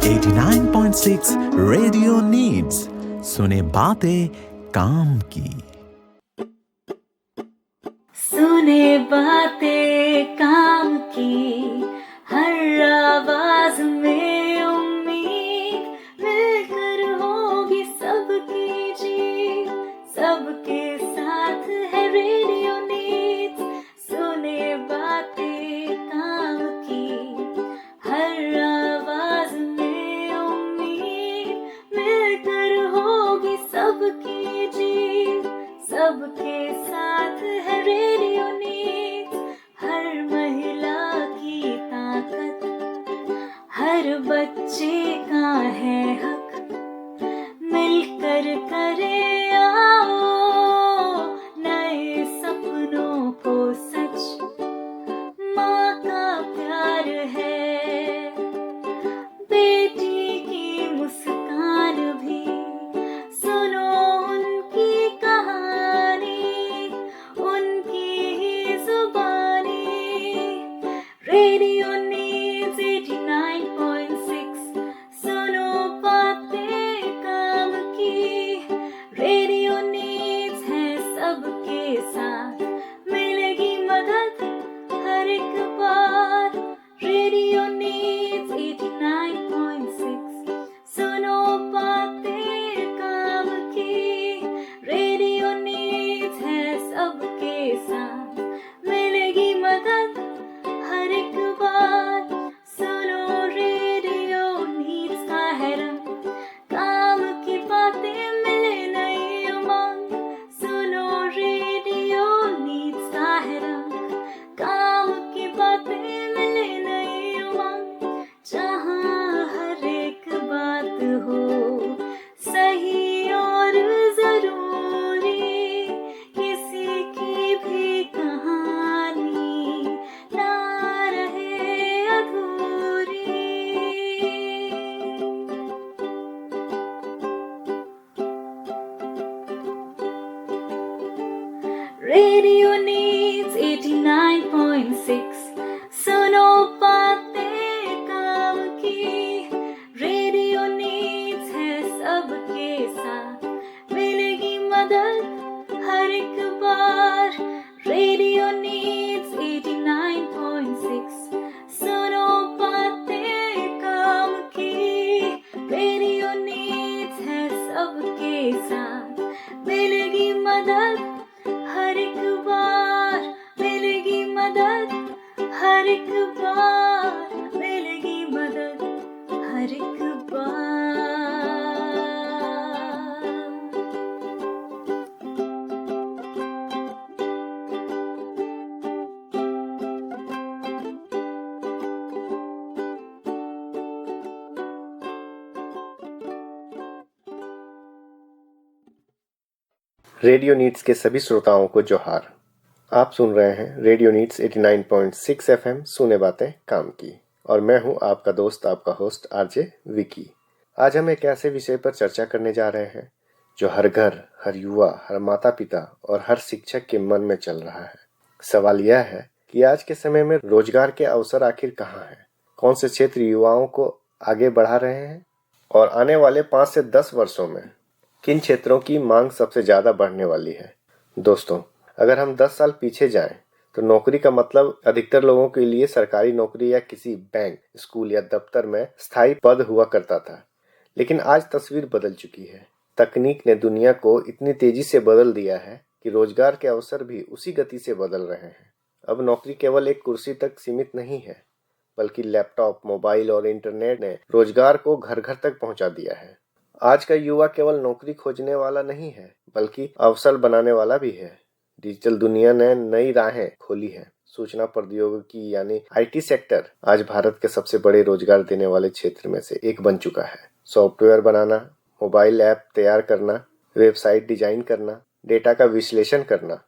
89.6 radio needs, सुने बातें काम की। सुने बातें काम की, हर आवाज में उम्मीद, मिलकर होगी सबकी जीत, सबके साथ है रेडियो नीड्स। सुने बातें काम की, हर आवाज में उम्मीद, मिलकर होगी सबकी जीत, सबके साथ है रेडियो नीड्स। हर महिला की ताकत, हर बच्चे का है हक, मिलकर करे आओ नए सपनों को सच। माँ का प्यार है, बेटी की मुस्कान भी, सुनो उनकी कहानी, उनकी ही जुबानी। रेडियो नीड्स 89.6, सुनो बातें काम की। रेडियो नीड्स है सबके साथ, मिलेगी मदद हर एक बार। रेडियो नीड्स 89.6, सुनो बातें काम की। रेडियो नीड्स है सबके साथ, मिलेगी मदद हर एक बार। सुनो रेडियो नीड्स का है रंग, काम की बातें मिले नई उमंग। सुनो रेडियो नीड्स का है रंग, काम की बातें मिले नई उमंग। जहाँ हर एक बात हो सही और जरूरी, किसी की भी कहानी ना रहे अधूरी। रेडियो नीड्स 89.6, सुनो बातें काम की। रेडियो नीड्स है सबके साथ, मिलेगी मदद हर एक बार। रेडियो नीड्स 89.6, सुनो बातें काम की। रेडियो नीड्स है सबके साथ, मिलेगी मदद हर एक बार, मिलेगी मदद हर एक बार, मिलेगी मदद हर एक बार। रेडियो नीड्स के सभी श्रोताओं को जोहार। आप सुन रहे हैं रेडियो नीड्स 89.6 एफएम, सुने बातें काम की, और मैं हूं आपका दोस्त, आपका होस्ट आरजे विकी। आज हम एक ऐसे विषय पर चर्चा करने जा रहे हैं जो हर घर, हर युवा, हर माता पिता और हर शिक्षक के मन में चल रहा है। सवाल यह है कि आज के समय में रोजगार के अवसर आखिर कहाँ हैं? कौन से क्षेत्र युवाओं को आगे बढ़ा रहे हैं, और आने वाले 5 से 10 वर्षों में किन क्षेत्रों की मांग सबसे ज्यादा बढ़ने वाली है? दोस्तों, अगर हम 10 साल पीछे जाएं तो नौकरी का मतलब अधिकतर लोगों के लिए सरकारी नौकरी या किसी बैंक, स्कूल या दफ्तर में स्थायी पद हुआ करता था। लेकिन आज तस्वीर बदल चुकी है। तकनीक ने दुनिया को इतनी तेजी से बदल दिया है कि रोजगार के अवसर भी उसी गति से बदल रहे हैं। अब नौकरी केवल एक कुर्सी तक सीमित नहीं है, बल्कि लैपटॉप, मोबाइल और इंटरनेट ने रोजगार को घर घर तक पहुंचा दिया है। आज का युवा केवल नौकरी खोजने वाला नहीं है, बल्कि अवसर बनाने वाला भी है। डिजिटल दुनिया ने नई राहें खोली है। सूचना प्रौद्योगिकी यानी आईटी सेक्टर आज भारत के सबसे बड़े रोजगार देने वाले क्षेत्र में से एक बन चुका है। सॉफ्टवेयर बनाना, मोबाइल ऐप तैयार करना, वेबसाइट डिजाइन करना, डेटा का विश्लेषण करना,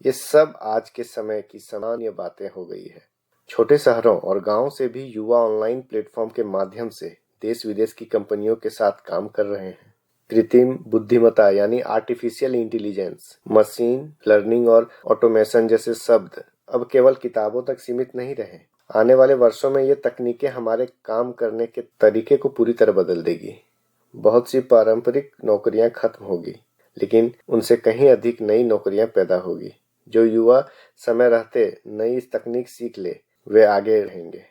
ये सब आज के समय की सामान्य बातें हो गई है। छोटे शहरों और गांवों से भी युवा ऑनलाइन प्लेटफॉर्म के माध्यम से देश विदेश की कंपनियों के साथ काम कर रहे हैं। कृत्रिम बुद्धिमत्ता यानी आर्टिफिशियल इंटेलिजेंस, मशीन लर्निंग और ऑटोमेशन जैसे शब्द अब केवल किताबों तक सीमित नहीं रहे। आने वाले वर्षों में ये तकनीकें हमारे काम करने के तरीके को पूरी तरह बदल देगी। बहुत सी पारंपरिक नौकरियां खत्म होगी, लेकिन उनसे कहीं अधिक नई नौकरियां पैदा होगी। जो युवा समय रहते नई तकनीक सीख ले, वे आगे रहेंगे।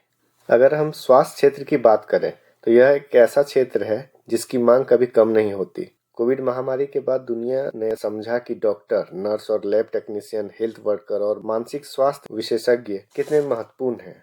अगर हम स्वास्थ्य क्षेत्र की बात करें तो यह एक ऐसा क्षेत्र है जिसकी मांग कभी कम नहीं होती। कोविड महामारी के बाद दुनिया ने समझा कि डॉक्टर, नर्स और लैब टेक्नीशियन, हेल्थ वर्कर और मानसिक स्वास्थ्य विशेषज्ञ कितने महत्वपूर्ण हैं।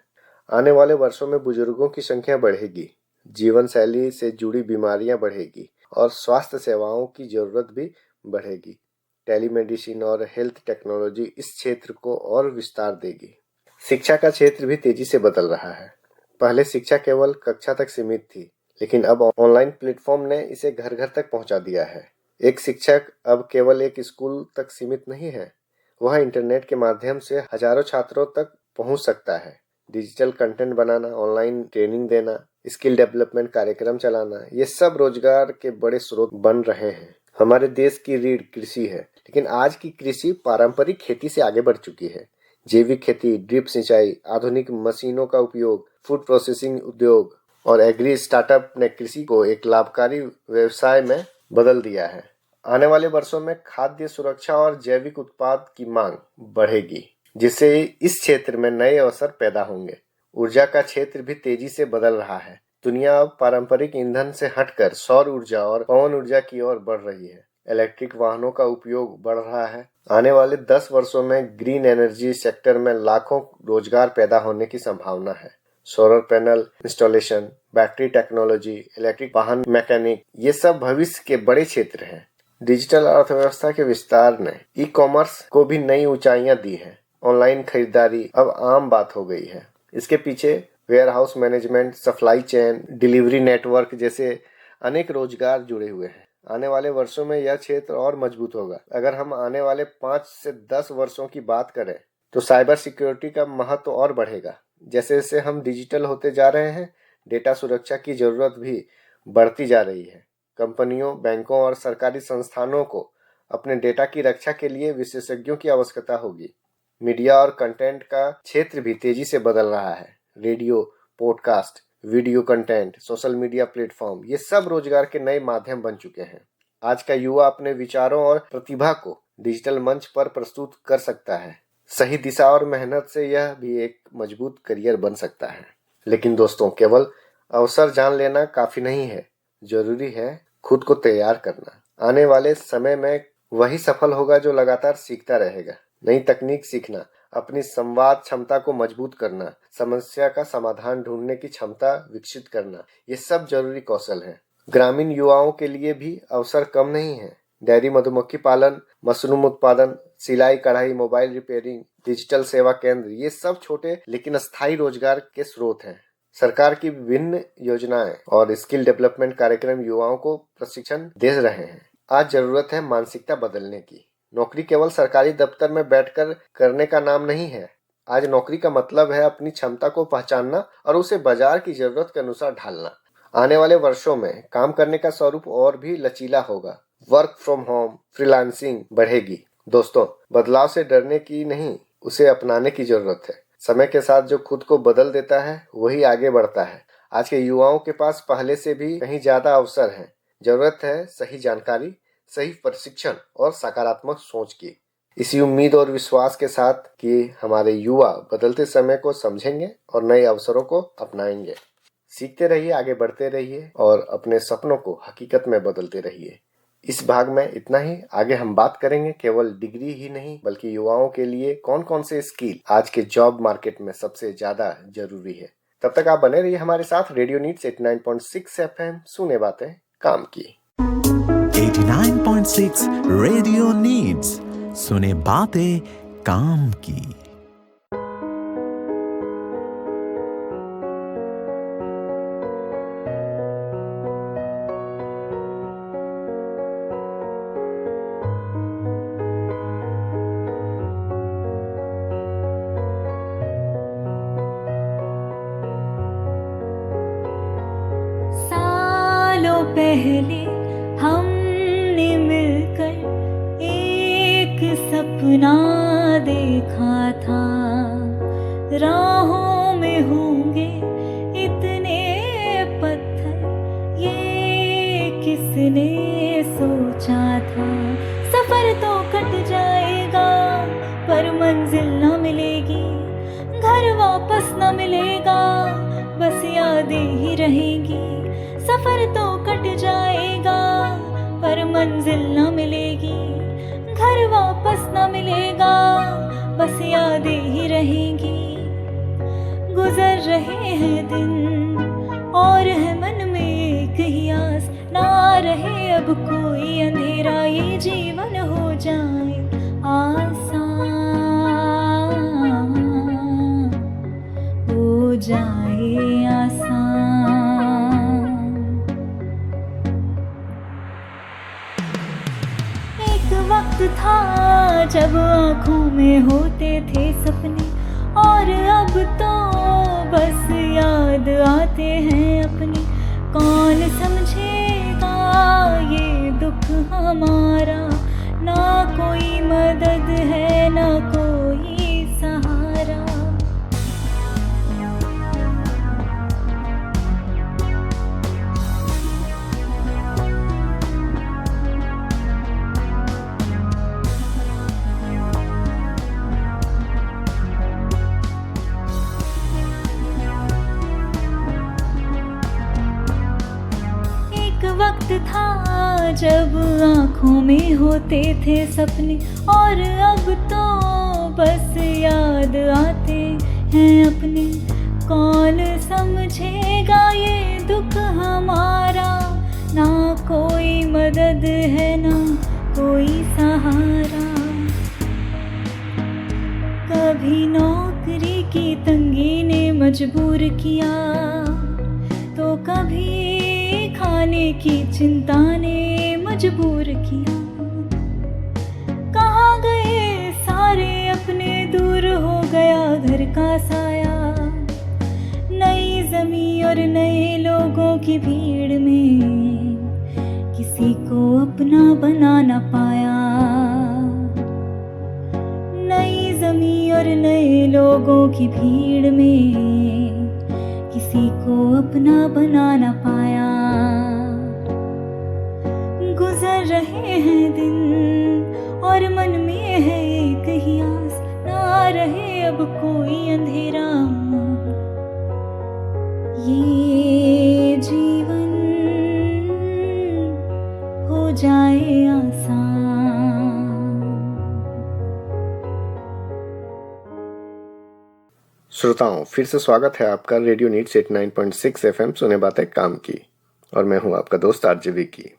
आने वाले वर्षों में बुजुर्गों की संख्या बढ़ेगी, जीवन शैली से जुड़ी बीमारियां बढ़ेगी और स्वास्थ्य सेवाओं की जरूरत भी बढ़ेगी। टेलीमेडिसिन और हेल्थ टेक्नोलॉजी इस क्षेत्र को और विस्तार देगी। शिक्षा का क्षेत्र भी तेजी से बदल रहा है। पहले शिक्षा केवल कक्षा तक सीमित थी, लेकिन अब ऑनलाइन प्लेटफॉर्म ने इसे घर घर तक पहुंचा दिया है। एक शिक्षक अब केवल एक स्कूल तक सीमित नहीं है, वह इंटरनेट के माध्यम से हजारों छात्रों तक पहुंच सकता है। डिजिटल कंटेंट बनाना, ऑनलाइन ट्रेनिंग देना, स्किल डेवलपमेंट कार्यक्रम चलाना, ये सब रोजगार के बड़े स्रोत बन रहे हैं। हमारे देश की रीढ़ कृषि है, लेकिन आज की कृषि पारंपरिक खेती से आगे बढ़ चुकी है। जैविक खेती, ड्रिप सिंचाई, आधुनिक मशीनों का उपयोग, फूड प्रोसेसिंग उद्योग और एग्री स्टार्टअप ने कृषि को एक लाभकारी व्यवसाय में बदल दिया है। आने वाले वर्षों में खाद्य सुरक्षा और जैविक उत्पाद की मांग बढ़ेगी, जिससे इस क्षेत्र में नए अवसर पैदा होंगे। ऊर्जा का क्षेत्र भी तेजी से बदल रहा है। दुनिया अब पारंपरिक ईंधन से हटकर सौर ऊर्जा और पवन ऊर्जा की ओर बढ़ रही है। इलेक्ट्रिक वाहनों का उपयोग बढ़ रहा है। आने वाले 10 वर्षों में ग्रीन एनर्जी सेक्टर में लाखों रोजगार पैदा होने की संभावना है। Solar panel installation, battery technology, electric वाहन मैकेनिक, ये सब भविष्य के बड़े क्षेत्र हैं। डिजिटल अर्थव्यवस्था के विस्तार ने ई कॉमर्स को भी नई ऊंचाइयां दी है। ऑनलाइन खरीदारी अब आम बात हो गई है। इसके पीछे warehouse management, supply chain, delivery network जैसे अनेक रोजगार जुड़े हुए हैं। आने वाले वर्षों में यह क्षेत्र और मजबूत होगा। अगर हम आने वाले 5 से 10 वर्षों की बात करें तो साइबर सिक्योरिटी का महत्व और बढ़ेगा। जैसे जैसे हम डिजिटल होते जा रहे हैं, डेटा सुरक्षा की जरूरत भी बढ़ती जा रही है। कंपनियों, बैंकों और सरकारी संस्थानों को अपने डेटा की रक्षा के लिए विशेषज्ञों की आवश्यकता होगी। मीडिया और कंटेंट का क्षेत्र भी तेजी से बदल रहा है। Radio, podcast, video content, social media platform, ये सब रोजगार के नए माध्यम बन चुके हैं। आज का युवा अपने विचारों और प्रतिभा को डिजिटल मंच पर प्रस्तुत कर सकता है। सही दिशा और मेहनत से यह भी एक मजबूत करियर बन सकता है। लेकिन दोस्तों, केवल अवसर जान लेना काफी नहीं है, जरूरी है खुद को तैयार करना। आने वाले समय में वही सफल होगा जो लगातार सीखता रहेगा। नई तकनीक सीखना, अपनी संवाद क्षमता को मजबूत करना, समस्या का समाधान ढूंढने की क्षमता विकसित करना, ये सब जरूरी कौशल हैं। ग्रामीण युवाओं के लिए भी अवसर कम नहीं है। डेयरी, मधुमक्खी पालन, मशरूम उत्पादन, सिलाई कढ़ाई, मोबाइल रिपेयरिंग, डिजिटल सेवा केंद्र, ये सब छोटे लेकिन स्थायी रोजगार के स्रोत हैं। सरकार की विभिन्न योजनाएं और स्किल डेवलपमेंट कार्यक्रम युवाओं को प्रशिक्षण दे रहे हैं। आज जरूरत है मानसिकता बदलने की। नौकरी केवल सरकारी दफ्तर में बैठकर करने का नाम नहीं है। आज नौकरी का मतलब है अपनी क्षमता को पहचानना और उसे बाजार की जरूरत के अनुसार ढालना। आने वाले वर्षों में काम करने का स्वरूप और भी लचीला होगा। वर्क फ्रॉम होम, फ्रीलांसिंग बढ़ेगी। दोस्तों, बदलाव से डरने की नहीं, उसे अपनाने की जरूरत है। समय के साथ जो खुद को बदल देता है वही आगे बढ़ता है। आज के युवाओं के पास पहले से भी कहीं ज्यादा अवसर हैं। जरूरत है सही जानकारी, सही प्रशिक्षण और सकारात्मक सोच की। इसी उम्मीद और विश्वास के साथ कि हमारे युवा बदलते समय को समझेंगे और नए अवसरों को अपनाएंगे। सीखते रहिए, आगे बढ़ते रहिए और अपने सपनों को हकीकत में बदलते रहिए। इस भाग में इतना ही। आगे हम बात करेंगे केवल डिग्री ही नहीं बल्कि युवाओं के लिए कौन कौन से स्किल आज के जॉब मार्केट में सबसे ज्यादा जरूरी है। तब तक आप बने रहिए हमारे साथ। रेडियो नीड्स 89.6 FM, सुने बातें काम की। 89.6 रेडियो नीड्स, सुने बातें काम की। सालों पहले हमने मिलकर एक सपना देखा था। राहों में मंजिल न मिलेगी, घर वापस न मिलेगा, बस यादें ही रहेंगी। सफर तो कट जाएगा पर मंजिल न मिलेगी, घर वापस न मिलेगा, बस यादें ही रहेंगी। गुजर रहे हैं दिन और है मन में एक ही आस, ना रहे अब कोई अंधेरा, ये जीवन हो जाए आसान, हो जाए आसान। एक वक्त था जब आँखों में होते थे सपने, और अब तो बस याद आते हैं अपने। कौन समझेगा ये दुख हमारा, ना कोई मदद है ना कोई सहारा। वक्त था जब आँखों में होते थे सपने, और अब तो बस याद आते हैं अपने। कौन समझेगा ये दुख हमारा, ना कोई मदद है ना कोई सहारा। कभी नौकरी की तंगी ने मजबूर किया, तो कभी खाने की चिंता ने मजबूर किया। कहाँ गए सारे अपने, दूर हो गया घर का साया। नई ज़मीं और नए लोगों की भीड़ में किसी को अपना बना ना पाया। नई ज़मीं और नए लोगों की भीड़ में किसी को अपना बना ना पाया। गुजर रहे हैं दिन और मन में है एक ही आस, ना रहे अब कोई अंधेरा, ये जीवन हो जाए आसान। श्रोताओं, फिर से स्वागत है आपका रेडियो नीड्स 89.6 FM सुने बातें काम की, और मैं हूं आपका दोस्त आरजे विकी।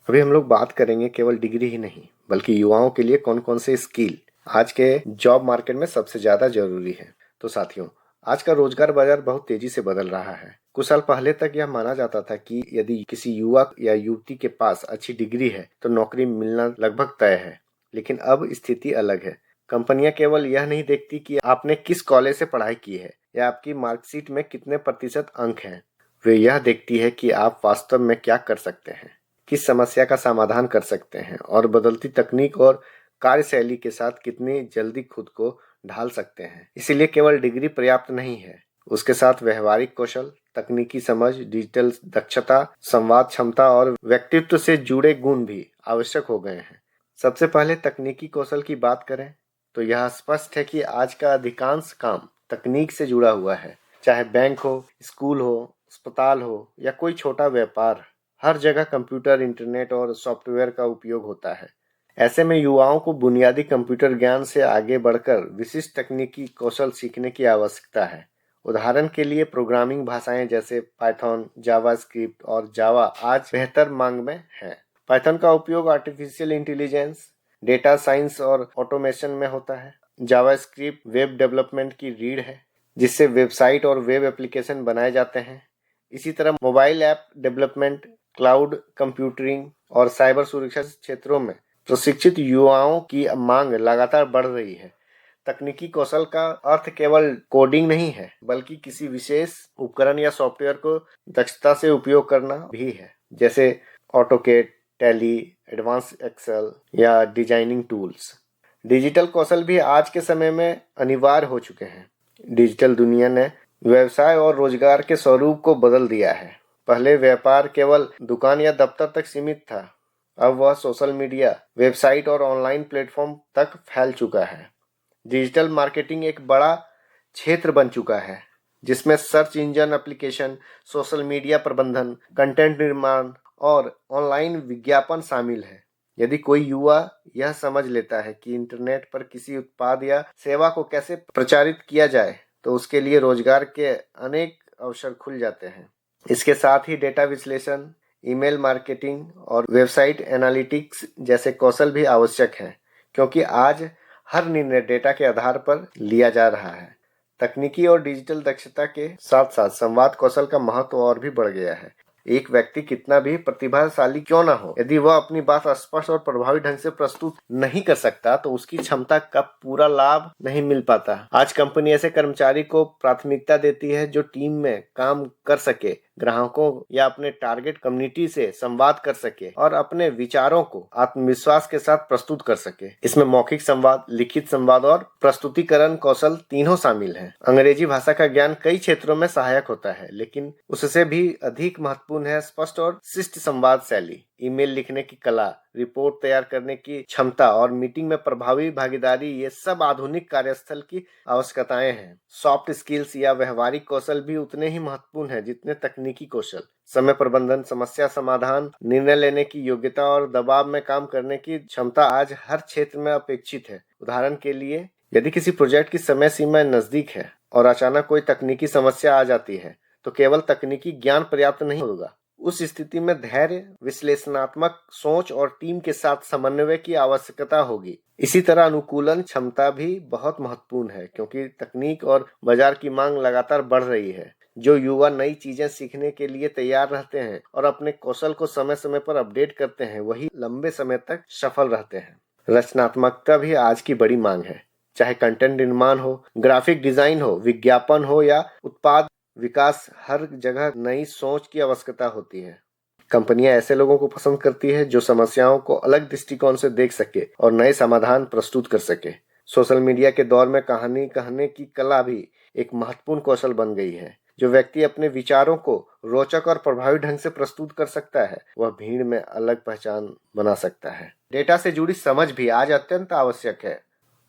अभी हम लोग बात करेंगे केवल डिग्री ही नहीं, बल्कि युवाओं के लिए कौन कौन से स्किल आज के जॉब मार्केट में सबसे ज्यादा जरूरी है। तो साथियों, आज का रोजगार बाजार बहुत तेजी से बदल रहा है। कुछ साल पहले तक यह माना जाता था कि यदि किसी युवक या युवती के पास अच्छी डिग्री है तो नौकरी मिलना लगभग तय है, लेकिन अब स्थिति अलग है। कंपनियां केवल यह नहीं देखती कि आपने किस कॉलेज से पढ़ाई की है या आपकी मार्कशीट में कितने प्रतिशत अंक हैं, वे यह देखती है कि आप वास्तव में क्या कर सकते हैं, किस समस्या का समाधान कर सकते हैं, और बदलती तकनीक और कार्यशैली के साथ कितनी जल्दी खुद को ढाल सकते हैं। इसीलिए केवल डिग्री पर्याप्त नहीं है, उसके साथ व्यवहारिक कौशल, तकनीकी समझ, डिजिटल दक्षता, संवाद क्षमता और व्यक्तित्व से जुड़े गुण भी आवश्यक हो गए हैं। सबसे पहले तकनीकी कौशल की बात करें तो यह स्पष्ट है कि आज का अधिकांश काम तकनीक से जुड़ा हुआ है। चाहे बैंक हो, स्कूल हो, अस्पताल हो या कोई छोटा व्यापार, हर जगह कंप्यूटर, इंटरनेट और सॉफ्टवेयर का उपयोग होता है। ऐसे में युवाओं को बुनियादी कंप्यूटर ज्ञान से आगे बढ़कर विशिष्ट तकनीकी कौशल सीखने की आवश्यकता है। उदाहरण के लिए प्रोग्रामिंग भाषाएं जैसे पाइथन, जावास्क्रिप्ट और जावा आज बेहतर मांग में हैं। पाइथन का उपयोग आर्टिफिशियल इंटेलिजेंस, डेटा साइंस और ऑटोमेशन में होता है। जावास्क्रिप्ट वेब डेवलपमेंट की रीढ़ है, जिससे वेबसाइट और वेब एप्लीकेशन बनाए जाते हैं। इसी तरह mobile app development, cloud computing और साइबर सुरक्षा क्षेत्रों में प्रशिक्षित युवाओं की मांग लगातार बढ़ रही है। तकनीकी कौशल का अर्थ केवल कोडिंग नहीं है, बल्कि किसी विशेष उपकरण या सॉफ्टवेयर को दक्षता से उपयोग करना भी है, जैसे ऑटोकेड, टैली, एडवांस एक्सेल या डिजाइनिंग टूल्स। डिजिटल कौशल भी आज के समय में अनिवार्य हो चुके हैं। डिजिटल दुनिया ने व्यवसाय और रोजगार के स्वरूप को बदल दिया है। पहले व्यापार केवल दुकान या दफ्तर तक सीमित था, अब वह सोशल मीडिया, वेबसाइट और ऑनलाइन प्लेटफॉर्म तक फैल चुका है। डिजिटल मार्केटिंग एक बड़ा क्षेत्र बन चुका है जिसमें search engine application, social media प्रबंधन, कंटेंट निर्माण और ऑनलाइन विज्ञापन शामिल है। यदि कोई युवा यह समझ लेता है कि इंटरनेट पर किसी उत्पाद या सेवा को कैसे प्रचारित किया जाए तो उसके लिए रोजगार के अनेक अवसर खुल जाते हैं। इसके साथ ही डेटा विश्लेषण, ईमेल मार्केटिंग और वेबसाइट एनालिटिक्स जैसे कौशल भी आवश्यक हैं, क्योंकि आज हर निर्णय डेटा के आधार पर लिया जा रहा है। तकनीकी और डिजिटल दक्षता के साथ साथ संवाद कौशल का महत्व और भी बढ़ गया है। एक व्यक्ति कितना भी प्रतिभाशाली क्यों ना हो, यदि वह अपनी बात स्पष्ट और प्रभावी ढंग से प्रस्तुत नहीं कर सकता तो उसकी क्षमता का पूरा लाभ नहीं मिल पाता। आज कंपनी ऐसे कर्मचारी को प्राथमिकता देती है जो टीम में काम कर सके, ग्राहकों या अपने टारगेट कम्युनिटी से संवाद कर सके और अपने विचारों को आत्मविश्वास के साथ प्रस्तुत कर सके। इसमें मौखिक संवाद, लिखित संवाद और प्रस्तुतिकरण कौशल तीनों शामिल हैं। अंग्रेजी भाषा का ज्ञान कई क्षेत्रों में सहायक होता है, लेकिन उससे भी अधिक महत्वपूर्ण है स्पष्ट और शिष्ट संवाद शैली। ईमेल लिखने की कला, रिपोर्ट तैयार करने की क्षमता और मीटिंग में प्रभावी भागीदारी, ये सब आधुनिक कार्यस्थल की आवश्यकताएं हैं। सॉफ्ट स्किल्स या व्यवहारिक कौशल भी उतने ही महत्वपूर्ण हैं जितने तकनीकी कौशल। समय प्रबंधन, समस्या समाधान, निर्णय लेने की योग्यता और दबाव में काम करने की क्षमता आज हर क्षेत्र में अपेक्षित है। उदाहरण के लिए, यदि किसी प्रोजेक्ट की समय सीमा नजदीक है और अचानक कोई तकनीकी समस्या आ जाती है तो केवल तकनीकी ज्ञान पर्याप्त नहीं होगा। उस स्थिति में धैर्य, विश्लेषणात्मक सोच और टीम के साथ समन्वय की आवश्यकता होगी। इसी तरह अनुकूलन क्षमता भी बहुत महत्वपूर्ण है, क्योंकि तकनीक और बाजार की मांग लगातार बढ़ रही है। जो युवा नई चीजें सीखने के लिए तैयार रहते हैं और अपने कौशल को समय समय पर अपडेट करते हैं, वही लंबे समय तक सफल रहते हैं। रचनात्मकता भी आज की बड़ी मांग है, चाहे कंटेंट निर्माण हो, ग्राफिक डिजाइन हो, विज्ञापन हो या उत्पाद विकास, हर जगह नई सोच की आवश्यकता होती है। कंपनियां ऐसे लोगों को पसंद करती है जो समस्याओं को अलग दृष्टिकोण से देख सके और नए समाधान प्रस्तुत कर सके। सोशल मीडिया के दौर में कहानी कहने की कला भी एक महत्वपूर्ण कौशल बन गई है। जो व्यक्ति अपने विचारों को रोचक और प्रभावी ढंग से प्रस्तुत कर सकता है, वह भीड़ में अलग पहचान बना सकता है। डेटा से जुड़ी समझ भी आज अत्यंत आवश्यक है।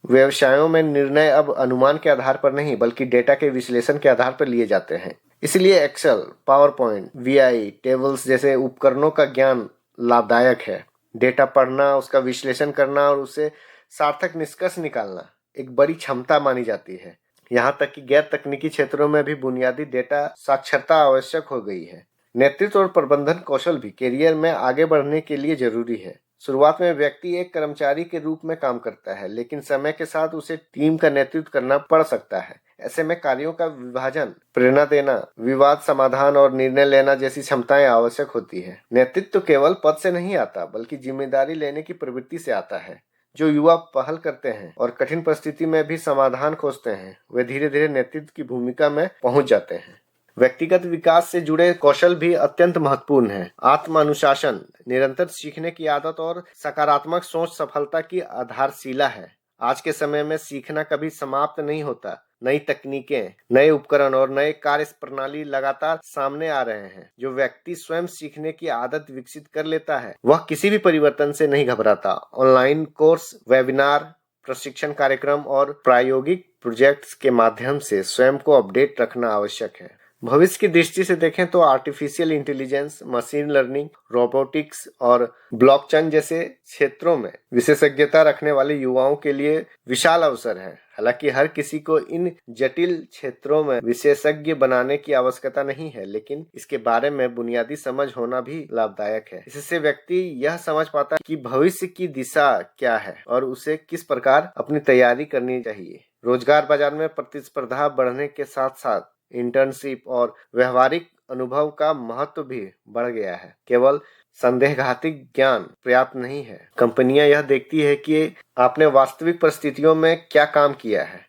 व्यवसायों में निर्णय अब अनुमान के आधार पर नहीं बल्कि डेटा के विश्लेषण के आधार पर लिए जाते हैं। इसलिए Excel, PowerPoint, VI, tables जैसे उपकरणों का ज्ञान लाभदायक है। डेटा पढ़ना, उसका विश्लेषण करना और उससे सार्थक निष्कर्ष निकालना एक बड़ी क्षमता मानी जाती है। यहाँ तक कि गैर तकनीकी क्षेत्रों में भी बुनियादी डेटा साक्षरता आवश्यक हो गई है। नेतृत्व और प्रबंधन कौशल भी करियर में आगे बढ़ने के लिए जरूरी है। शुरुआत में व्यक्ति एक कर्मचारी के रूप में काम करता है, लेकिन समय के साथ उसे टीम का नेतृत्व करना पड़ सकता है। ऐसे में कार्यों का विभाजन, प्रेरणा देना, विवाद समाधान और निर्णय लेना जैसी क्षमताएं आवश्यक होती है। नेतृत्व केवल पद से नहीं आता बल्कि जिम्मेदारी लेने की प्रवृत्ति से आता है। जो युवा पहल करते हैं और कठिन परिस्थिति में भी समाधान खोजते हैं, वे धीरे धीरे नेतृत्व की भूमिका में पहुंच जाते हैं। व्यक्तिगत विकास से जुड़े कौशल भी अत्यंत महत्वपूर्ण है। आत्म अनुशासन, निरंतर सीखने की आदत और सकारात्मक सोच सफलता की आधारशिला है। आज के समय में सीखना कभी समाप्त नहीं होता। नई तकनीकें, नए उपकरण और नए कार्य प्रणाली लगातार सामने आ रहे हैं। जो व्यक्ति स्वयं सीखने की आदत विकसित कर लेता है, वह किसी भी परिवर्तन से नहीं घबराता। ऑनलाइन कोर्स, वेबिनार, प्रशिक्षण कार्यक्रम और प्रायोगिक प्रोजेक्ट्स के माध्यम से स्वयं को अपडेट रखना आवश्यक है। भविष्य की दृष्टि से देखें तो artificial intelligence, machine learning, robotics और ब्लॉकचेन जैसे क्षेत्रों में विशेषज्ञता रखने वाले युवाओं के लिए विशाल अवसर है। हालांकि हर किसी को इन जटिल क्षेत्रों में विशेषज्ञ बनाने की आवश्यकता नहीं है, लेकिन इसके बारे में बुनियादी समझ होना भी लाभदायक है। इससे व्यक्ति यह समझ पाता है कि भविष्य की दिशा क्या है और उसे किस प्रकार अपनी तैयारी करनी चाहिए। रोजगार बाजार में प्रतिस्पर्धा बढ़ने के साथ साथ इंटर्नशिप और व्यवहारिक अनुभव का महत्व भी बढ़ गया है। केवल संदेहघाती ज्ञान पर्याप्त नहीं है। कंपनियां यह देखती है कि आपने वास्तविक परिस्थितियों में क्या काम किया है।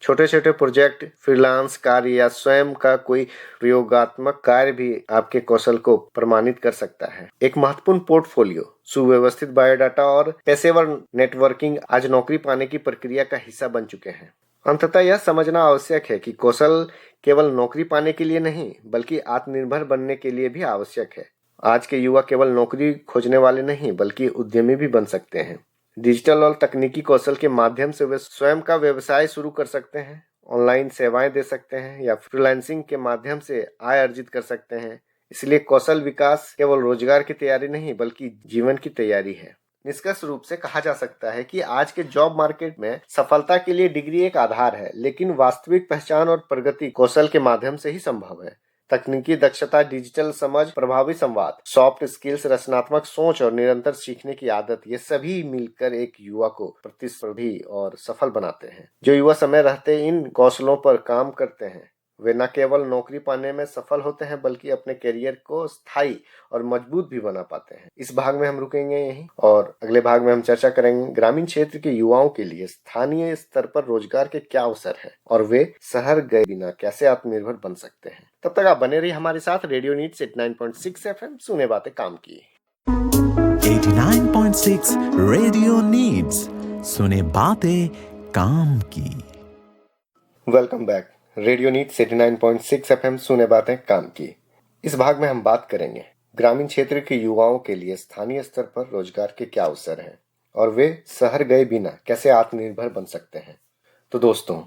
छोटे छोटे प्रोजेक्ट, फ्रीलांस कार्य या स्वयं का कोई प्रयोगात्मक कार्य भी आपके कौशल को प्रमाणित कर सकता है। एक महत्वपूर्ण पोर्टफोलियो, सुव्यवस्थित बायोडाटा और पेशेवर नेटवर्किंग आज नौकरी पाने की प्रक्रिया का हिस्सा बन चुके हैं। अंततः यह समझना आवश्यक है कि कौशल केवल नौकरी पाने के लिए नहीं बल्कि आत्मनिर्भर बनने के लिए भी आवश्यक है। आज के युवा केवल नौकरी खोजने वाले नहीं बल्कि उद्यमी भी बन सकते हैं। डिजिटल और तकनीकी कौशल के माध्यम से वे स्वयं का व्यवसाय शुरू कर सकते हैं, ऑनलाइन सेवाएं दे सकते हैं या फ्रीलांसिंग के माध्यम से आय अर्जित कर सकते हैं। इसलिए कौशल विकास केवल रोजगार की तैयारी नहीं बल्कि जीवन की तैयारी है। निष्कर्ष रूप से कहा जा सकता है कि आज के जॉब मार्केट में सफलता के लिए डिग्री एक आधार है, लेकिन वास्तविक पहचान और प्रगति कौशल के माध्यम से ही संभव है। तकनीकी दक्षता, डिजिटल समझ, प्रभावी संवाद, सॉफ्ट स्किल्स, रचनात्मक सोच और निरंतर सीखने की आदत, ये सभी मिलकर एक युवा को प्रतिस्पर्धी और सफल बनाते हैं। जो युवा समय रहते इन कौशलों पर काम करते हैं वे न केवल नौकरी पाने में सफल होते हैं बल्कि अपने करियर को स्थायी और मजबूत भी बना पाते हैं। इस भाग में हम रुकेंगे यहीं और अगले भाग में हम चर्चा करेंगे ग्रामीण क्षेत्र के युवाओं के लिए स्थानीय स्तर पर रोजगार के क्या अवसर हैं और वे शहर गए बिना कैसे आत्मनिर्भर बन सकते हैं। तब तक आप बने रहिए हमारे साथ। रेडियो नीड्स 89.6 FM, सुने बातें काम की। 89.6 रेडियो नीड्स, सुने बातें काम की। Welcome back. Radio needs 89.6 FM, सुने बातें काम की। इस भाग में हम बात करेंगे ग्रामीण क्षेत्र के युवाओं के लिए स्थानीय स्तर पर रोजगार के क्या अवसर हैं और वे शहर गए बिना कैसे आत्मनिर्भर बन सकते हैं। तो दोस्तों,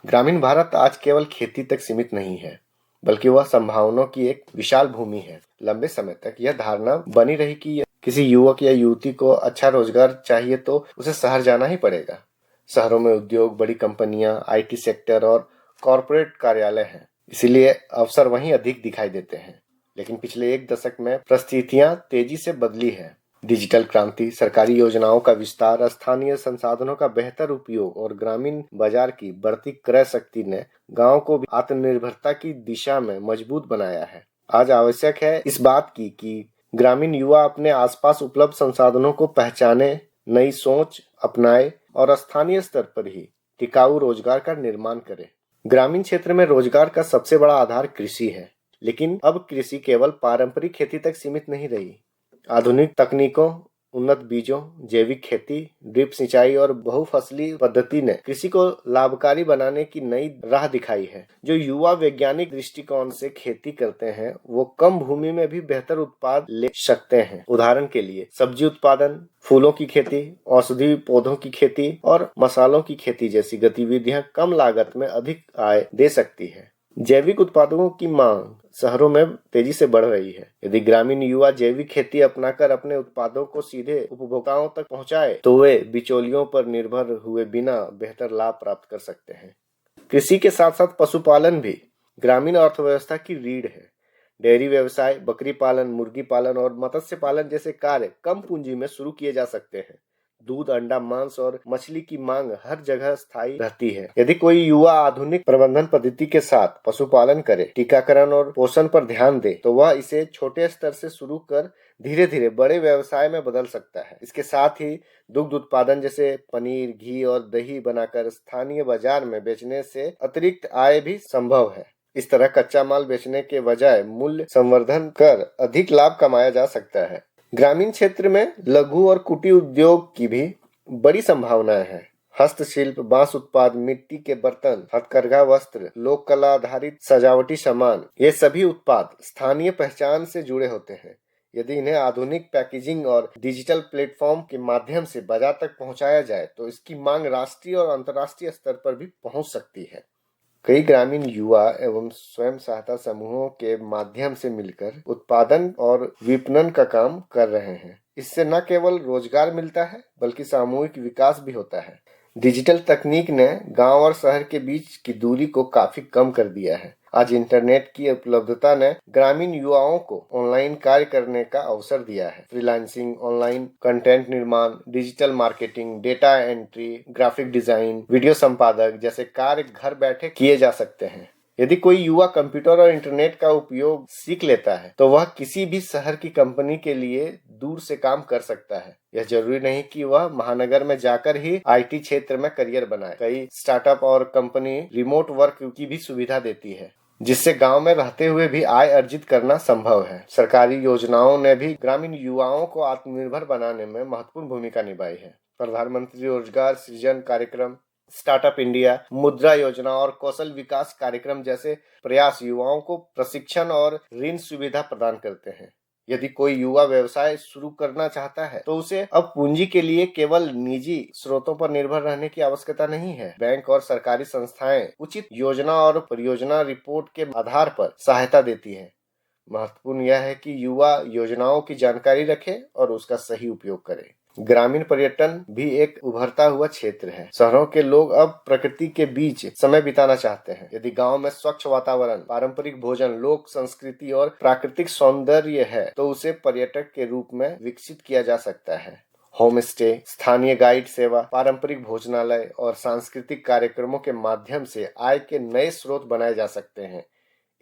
ग्रामीण भारत आज केवल खेती तक सीमित नहीं है बल्कि वह संभावनाओं की एक विशाल भूमि है। लंबे समय तक यह धारणा बनी रही कि किसी युवक या युवती को अच्छा रोजगार चाहिए तो उसे शहर जाना ही पड़ेगा। शहरों में उद्योग, बड़ी कंपनियां, IT सेक्टर और कॉरपोरेट कार्यालय हैं, इसीलिए अवसर वहीं अधिक दिखाई देते हैं। लेकिन पिछले एक दशक में परिस्थितियां तेजी से बदली है। डिजिटल क्रांति, सरकारी योजनाओं का विस्तार, स्थानीय संसाधनों का बेहतर उपयोग और ग्रामीण बाजार की बढ़ती क्रय शक्ति ने गांव को भी आत्मनिर्भरता की दिशा में मजबूत बनाया है। आज आवश्यक है इस बात की कि ग्रामीण युवा अपने आसपास उपलब्ध संसाधनों को पहचाने, नई सोच अपनाए और स्थानीय स्तर पर ही टिकाऊ रोजगार का निर्माण करे। ग्रामीण क्षेत्र में रोजगार का सबसे बड़ा आधार कृषि है, लेकिन अब कृषि केवल पारंपरिक खेती तक सीमित नहीं रही। आधुनिक तकनीकों, उन्नत बीजों, जैविक खेती, ड्रिप सिंचाई और बहुफसली पद्धति ने कृषि को लाभकारी बनाने की नई राह दिखाई है। जो युवा वैज्ञानिक दृष्टिकोण से खेती करते हैं वो कम भूमि में भी बेहतर उत्पाद ले सकते हैं। उदाहरण के लिए सब्जी उत्पादन, फूलों की खेती, औषधि पौधों की खेती और मसालों की खेती जैसी गतिविधियां कम लागत में अधिक आय दे सकती है। जैविक उत्पादों की मांग शहरों में तेजी से बढ़ रही है। यदि ग्रामीण युवा जैविक खेती अपनाकर अपने उत्पादों को सीधे उपभोक्ताओं तक पहुंचाए तो वे बिचौलियों पर निर्भर हुए बिना बेहतर लाभ प्राप्त कर सकते हैं। कृषि के साथ साथ पशुपालन भी ग्रामीण अर्थव्यवस्था की रीढ़ है। डेयरी व्यवसाय, बकरी पालन, मुर्गी पालन और मत्स्य पालन जैसे कार्य कम पूंजी में शुरू किए जा सकते हैं। दूध, अंडा, मांस और मछली की मांग हर जगह स्थायी रहती है। यदि कोई युवा आधुनिक प्रबंधन पद्धति के साथ पशुपालन करे, टीकाकरण और पोषण पर ध्यान दे तो वह इसे छोटे स्तर से शुरू कर धीरे धीरे बड़े व्यवसाय में बदल सकता है। इसके साथ ही दुग्ध उत्पादन जैसे पनीर, घी और दही बनाकर स्थानीय बाजार में बेचने से अतिरिक्त आय भी संभव है। इस तरह कच्चा माल बेचने के बजाय मूल्य संवर्धन कर अधिक लाभ कमाया जा सकता है। ग्रामीण क्षेत्र में लघु और कुटीर उद्योग की भी बड़ी संभावनाएं हैं। हस्तशिल्प, बांस उत्पाद, मिट्टी के बर्तन, हथकरघा वस्त्र, लोक कला आधारित सजावटी सामान, ये सभी उत्पाद स्थानीय पहचान से जुड़े होते हैं। यदि इन्हें आधुनिक पैकेजिंग और डिजिटल प्लेटफॉर्म के माध्यम से बाजार तक पहुंचाया जाए तो इसकी मांग राष्ट्रीय और अंतर्राष्ट्रीय स्तर पर भी पहुंच सकती है। कई ग्रामीण युवा एवं स्वयं सहायता समूहों के माध्यम से मिलकर उत्पादन और विपणन का काम कर रहे हैं। इससे न केवल रोजगार मिलता है बल्कि सामूहिक विकास भी होता है। डिजिटल तकनीक ने गांव और शहर के बीच की दूरी को काफी कम कर दिया है। आज इंटरनेट की उपलब्धता ने ग्रामीण युवाओं को ऑनलाइन कार्य करने का अवसर दिया है। फ्रीलांसिंग, ऑनलाइन कंटेंट निर्माण, digital marketing, data entry, graphic design, video संपादक जैसे कार्य घर बैठे किए जा सकते हैं। यदि कोई युवा कंप्यूटर और इंटरनेट का उपयोग सीख लेता है तो वह किसी भी शहर की कंपनी के लिए दूर से काम कर सकता है। यह जरूरी नहीं कि वह महानगर में जाकर ही IT क्षेत्र में करियर बनाए। कई स्टार्टअप और कंपनी रिमोट वर्क की भी सुविधा देती है जिससे गांव में रहते हुए भी आय अर्जित करना संभव है। सरकारी योजनाओं ने भी ग्रामीण युवाओं को आत्मनिर्भर बनाने में महत्वपूर्ण भूमिका निभाई है। प्रधानमंत्री रोजगार सृजन कार्यक्रम, स्टार्टअप इंडिया, मुद्रा योजना और कौशल विकास कार्यक्रम जैसे प्रयास युवाओं को प्रशिक्षण और ऋण सुविधा प्रदान करते हैं। यदि कोई युवा व्यवसाय शुरू करना चाहता है तो उसे अब पूंजी के लिए केवल निजी स्रोतों पर निर्भर रहने की आवश्यकता नहीं है। बैंक और सरकारी संस्थाएं उचित योजना और परियोजना रिपोर्ट के आधार पर सहायता देती है। महत्वपूर्ण यह है कि युवा योजनाओं की जानकारी रखे और उसका सही उपयोग करे। ग्रामीण पर्यटन भी एक उभरता हुआ क्षेत्र है। शहरों के लोग अब प्रकृति के बीच समय बिताना चाहते हैं। यदि गांव में स्वच्छ वातावरण, पारंपरिक भोजन, लोक संस्कृति और प्राकृतिक सौंदर्य है तो उसे पर्यटक के रूप में विकसित किया जा सकता है। होम स्टे, स्थानीय गाइड सेवा, पारंपरिक भोजनालय और सांस्कृतिक कार्यक्रमों के माध्यम से आय के नए स्रोत बनाए जा सकते हैं।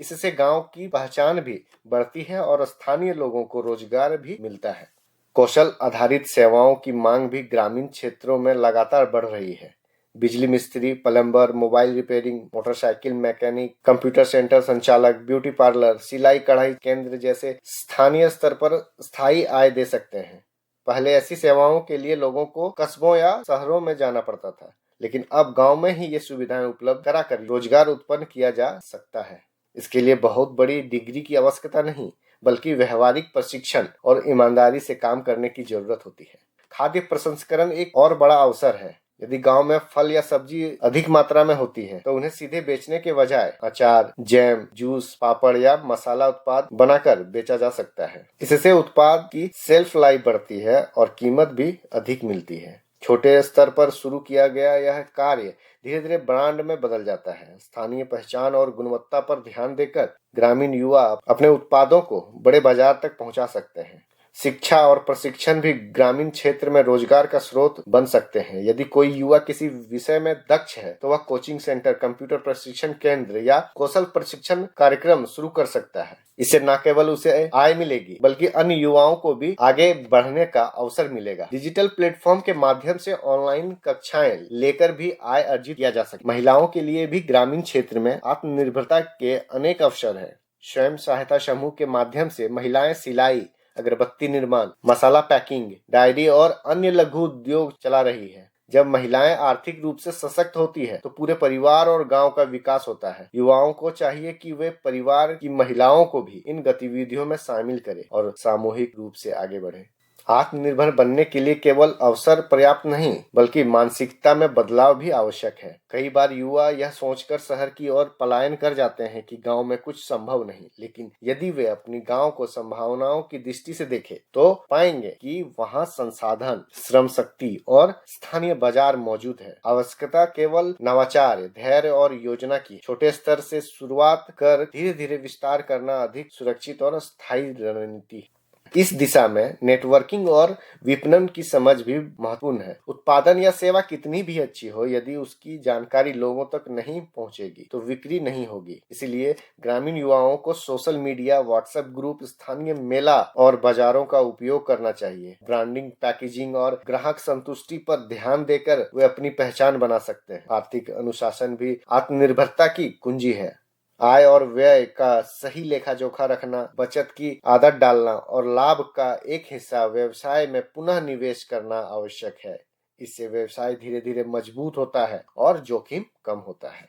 इससे गांव की पहचान भी बढ़ती है और स्थानीय लोगों को रोजगार भी मिलता है। कौशल आधारित सेवाओं की मांग भी ग्रामीण क्षेत्रों में लगातार बढ़ रही है। बिजली मिस्त्री, plumber, mobile repairing, motorcycle mechanic, computer centre संचालक, ब्यूटी पार्लर, सिलाई कढ़ाई केंद्र जैसे स्थानीय स्तर पर स्थायी आय दे सकते हैं। पहले ऐसी सेवाओं के लिए लोगों को कस्बों या शहरों में जाना पड़ता था, लेकिन अब गांव में ही ये सुविधाएं उपलब्ध कराकर रोजगार उत्पन्न किया जा सकता है। इसके लिए बहुत बड़ी डिग्री की आवश्यकता नहीं, बल्कि व्यवहारिक प्रशिक्षण और ईमानदारी से काम करने की जरूरत होती है। खाद्य प्रसंस्करण एक और बड़ा अवसर है। यदि गांव में फल या सब्जी अधिक मात्रा में होती है तो उन्हें सीधे बेचने के बजाय अचार, जैम, जूस, पापड़ या मसाला उत्पाद बनाकर बेचा जा सकता है। इससे उत्पाद की शेल्फ लाइफ बढ़ती है और कीमत भी अधिक मिलती है। छोटे स्तर पर शुरू किया गया यह कार्य धीरे धीरे ब्रांड में बदल जाता है। स्थानीय पहचान और गुणवत्ता पर ध्यान देकर ग्रामीण युवा अपने उत्पादों को बड़े बाजार तक पहुंचा सकते हैं। शिक्षा और प्रशिक्षण भी ग्रामीण क्षेत्र में रोजगार का स्रोत बन सकते हैं। यदि कोई युवा किसी विषय में दक्ष है तो वह कोचिंग सेंटर, कंप्यूटर प्रशिक्षण केंद्र या कौशल प्रशिक्षण कार्यक्रम शुरू कर सकता है। इससे न केवल उसे आय मिलेगी बल्कि अन्य युवाओं को भी आगे बढ़ने का अवसर मिलेगा। डिजिटल प्लेटफॉर्म के माध्यम से ऑनलाइन कक्षाएं लेकर भी आय अर्जित किया जा सकता है। महिलाओं के लिए भी ग्रामीण क्षेत्र में आत्मनिर्भरता के अनेक अवसर है। स्वयं सहायता समूह के माध्यम से महिलाएं सिलाई, अगरबत्ती निर्माण, मसाला पैकिंग, डायरी और अन्य लघु उद्योग चला रही है। जब महिलाएं आर्थिक रूप से सशक्त होती है तो पूरे परिवार और गांव का विकास होता है। युवाओं को चाहिए कि वे परिवार की महिलाओं को भी इन गतिविधियों में शामिल करें और सामूहिक रूप से आगे बढ़े। आत्मनिर्भर बनने के लिए केवल अवसर पर्याप्त नहीं, बल्कि मानसिकता में बदलाव भी आवश्यक है। कई बार युवा यह सोचकर शहर की ओर पलायन कर जाते हैं कि गांव में कुछ संभव नहीं, लेकिन यदि वे अपनी गांव को संभावनाओं की दृष्टि से देखें तो पाएंगे कि वहां संसाधन, श्रम शक्ति और स्थानीय बाजार मौजूद है। आवश्यकता केवल नवाचार, धैर्य और योजना की। छोटे स्तर से शुरुआत कर धीरे धीरे विस्तार करना अधिक सुरक्षित और स्थायी रणनीति है। इस दिशा में नेटवर्किंग और विपणन की समझ भी महत्वपूर्ण है। उत्पादन या सेवा कितनी भी अच्छी हो, यदि उसकी जानकारी लोगों तक नहीं पहुंचेगी तो बिक्री नहीं होगी। इसलिए ग्रामीण युवाओं को सोशल मीडिया, व्हाट्सएप ग्रुप, स्थानीय मेला और बाजारों का उपयोग करना चाहिए। ब्रांडिंग, पैकेजिंग और ग्राहक संतुष्टि पर ध्यान देकर वे अपनी पहचान बना सकते हैं। आर्थिक अनुशासन भी आत्मनिर्भरता की कुंजी है। आय और व्यय का सही लेखा जोखा रखना, बचत की आदत डालना और लाभ का एक हिस्सा व्यवसाय में पुनः निवेश करना आवश्यक है। इससे व्यवसाय धीरे धीरे मजबूत होता है और जोखिम कम होता है।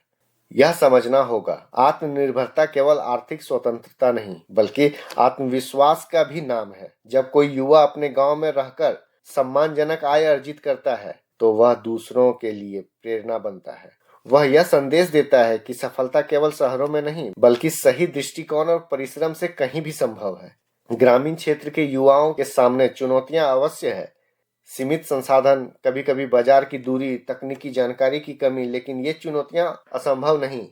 यह समझना होगा, आत्मनिर्भरता केवल आर्थिक स्वतंत्रता नहीं बल्कि आत्मविश्वास का भी नाम है। जब कोई युवा अपने गांव में रहकर सम्मानजनक आय अर्जित करता है तो वह दूसरों के लिए प्रेरणा बनता है। वह यह संदेश देता है कि सफलता केवल शहरों में नहीं बल्कि सही दृष्टिकोण और परिश्रम से कहीं भी संभव है। ग्रामीण क्षेत्र के युवाओं के सामने चुनौतियां अवश्य है। सीमित संसाधन, कभी कभी बाजार की दूरी, तकनीकी जानकारी की कमी, लेकिन ये चुनौतियां असंभव नहीं।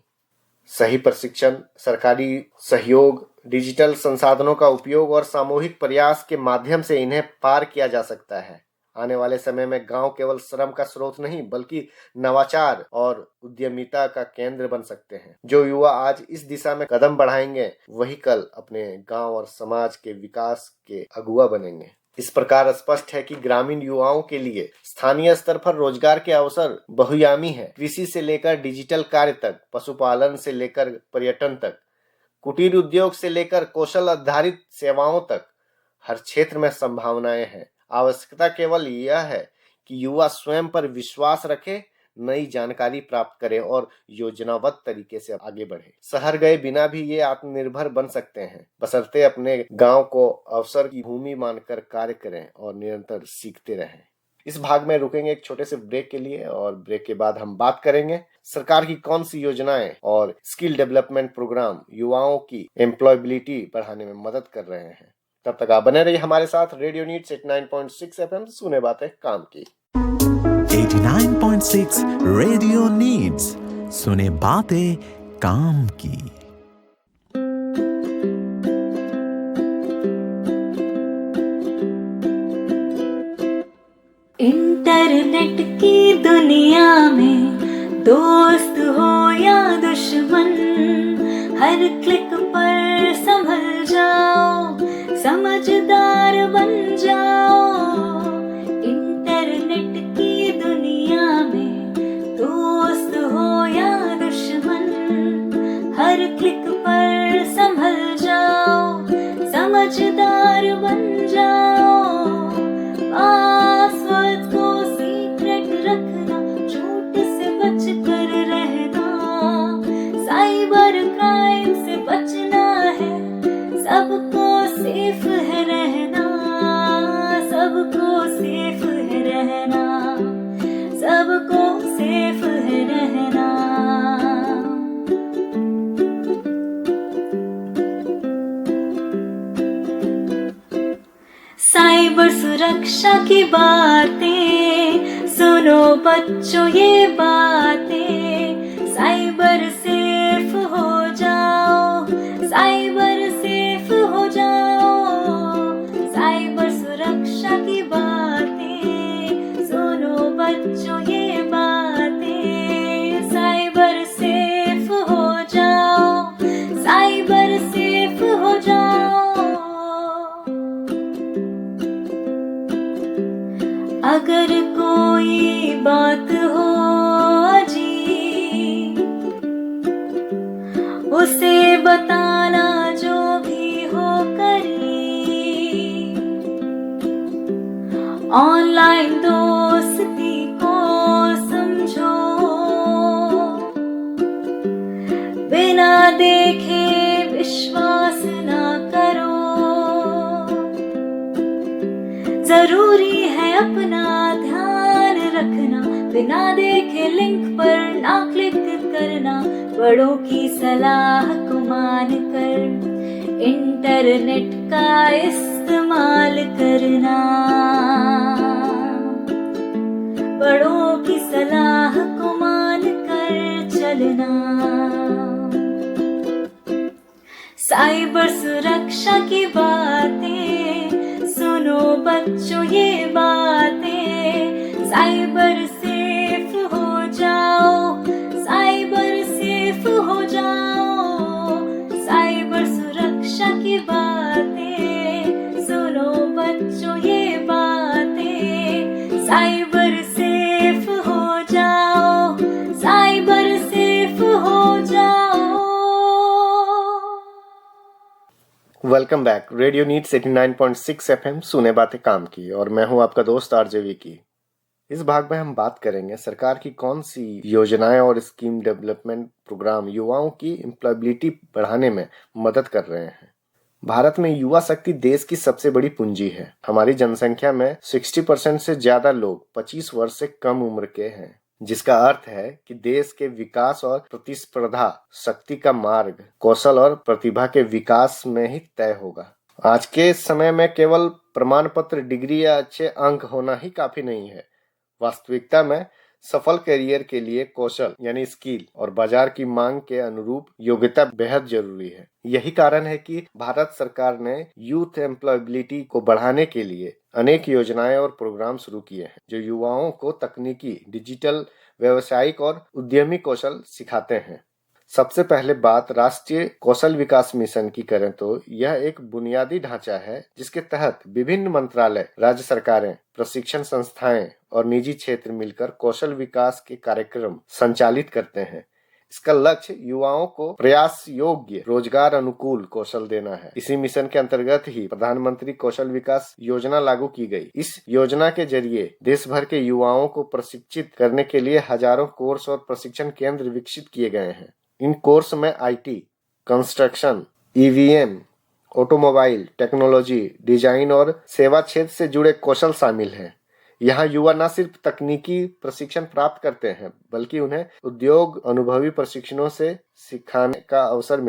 सही प्रशिक्षण, सरकारी सहयोग, डिजिटल संसाधनों का उपयोग और सामूहिक प्रयास के माध्यम से इन्हें पार किया जा सकता है। आने वाले समय में गांव केवल श्रम का स्रोत नहीं बल्कि नवाचार और उद्यमिता का केंद्र बन सकते हैं। जो युवा आज इस दिशा में कदम बढ़ाएंगे वही कल अपने गांव और समाज के विकास के अगुवा बनेंगे। इस प्रकार स्पष्ट है कि ग्रामीण युवाओं के लिए स्थानीय स्तर पर रोजगार के अवसर बहुआयामी है। कृषि से लेकर डिजिटल कार्य तक, पशुपालन से लेकर पर्यटन तक, कुटीर उद्योग से लेकर कौशल आधारित सेवाओं तक, हर क्षेत्र में संभावनाएं हैं। आवश्यकता केवल यह है कि युवा स्वयं पर विश्वास रखे, नई जानकारी प्राप्त करे और योजनाबद्ध तरीके से आगे बढ़े। शहर गए बिना भी ये आत्मनिर्भर बन सकते हैं, बशर्ते अपने गांव को अवसर की भूमि मानकर कार्य करें और निरंतर सीखते रहें। इस भाग में रुकेंगे एक छोटे से ब्रेक के लिए और ब्रेक के बाद हम बात करेंगे सरकार की कौन सी योजनाएं और स्किल डेवलपमेंट प्रोग्राम युवाओं की एम्प्लॉयबिलिटी बढ़ाने में मदद कर रहे हैं। तब तक आप बने रहिए हमारे साथ। रेडियो नीड्स 89.6 एफएम, सुने बातें काम की। 89.6 रेडियो नीड्स, सुने बातें काम की। इंटरनेट की दुनिया में दोस्त हो या दुश्मन, हर क्लिक पर संभल जाओ, समझदार बन जाओ। इंटरनेट की दुनिया में दोस्त हो या दुश्मन, हर क्लिक पर संभल जाओ, समझदार बन जाओ। पासवर्ड को सीक्रेट रखना, झूठ से बच कर रहना, साइबर क्राइम से बचना है, सबको सेफ है रहना, सबको सेफ है रहना, सबको सेफ है रहना। साइबर सुरक्षा की बातें सुनो बच्चों, ये बातें। साइबर सेफ हो जाओ, साइबर सेफ हो जाओ। साइबर सुरक्षा की बातें सुनो बच्चों, ये बातें। साइबर सेफ हो जाओ, साइबर सेफ हो जाओ। अगर कोई बात हो अजीब, उसे बताना जो भी हो करीब। ऑनलाइन दोस्ती को समझो, बिना देखे विश्वास ना करो। जरूरी है अपना ध्यान रखना, बिना देखे लिंक पर ना क्लिक करना। बड़ों की सलाह को मान कर इंटरनेट का इस्तेमाल करना। बड़ों की सलाह को मान कर चलना। साइबर सुरक्षा की बातें सुनो बच्चों, ये बातें। साइबर सेफ हो जाओ, साइबर सेफ हो जाओ। साइबर सुरक्षा की बातें सुनो बच्चों, ये बातें। साइबर सेफ हो जाओ, साइबर सेफ हो जाओ। Welcome back. Radio needs 89.6 FM, सुने बातें काम की, और मैं हूं आपका दोस्त आरजे विकी। इस भाग में हम बात करेंगे सरकार की कौन सी योजनाएं और स्कीम डेवलपमेंट प्रोग्राम युवाओं की एम्प्लॉयबिलिटी बढ़ाने में मदद कर रहे हैं। भारत में युवा शक्ति देश की सबसे बड़ी पूंजी है। हमारी जनसंख्या में 60% से ज्यादा लोग 25 वर्ष से कम उम्र के हैं, जिसका अर्थ है कि देश के विकास और प्रतिस्पर्धा शक्ति का मार्ग कौशल और प्रतिभा के विकास में ही तय होगा। आज के समय में केवल प्रमाण पत्र, डिग्री या अच्छे अंक होना ही काफी नहीं है। वास्तविकता में सफल करियर के लिए कौशल यानी स्किल और बाजार की मांग के अनुरूप योग्यता बेहद जरूरी है। यही कारण है कि भारत सरकार ने यूथ एम्प्लॉयबिलिटी को बढ़ाने के लिए अनेक योजनाएं और प्रोग्राम शुरू किए हैं, जो युवाओं को तकनीकी, डिजिटल, व्यावसायिक और उद्यमी कौशल सिखाते हैं। सबसे पहले बात राष्ट्रीय कौशल विकास मिशन की करें तो यह एक बुनियादी ढांचा है जिसके तहत विभिन्न मंत्रालय, राज्य सरकारें, प्रशिक्षण संस्थाएं और निजी क्षेत्र मिलकर कौशल विकास के कार्यक्रम संचालित करते हैं। इसका लक्ष्य युवाओं को प्रयास योग्य रोजगार अनुकूल कौशल देना है। इसी मिशन के अंतर्गत ही प्रधानमंत्री कौशल विकास योजना लागू की गई। इस योजना के जरिए देश भर के युवाओं को प्रशिक्षित करने के लिए हजारों कोर्स और प्रशिक्षण केंद्र विकसित किए गए हैं। इन कोर्स में IT, construction, EVM, automobile, technology, design और सेवा क्षेत्र से जुड़े कौशल शामिल हैं। यहाँ युवा न सिर्फ तकनीकी प्रशिक्षण प्राप्त करते हैं, बल्कि उन्हें उद्योग अनुभवी प्रशिक्षणों से सिखाने का अवसर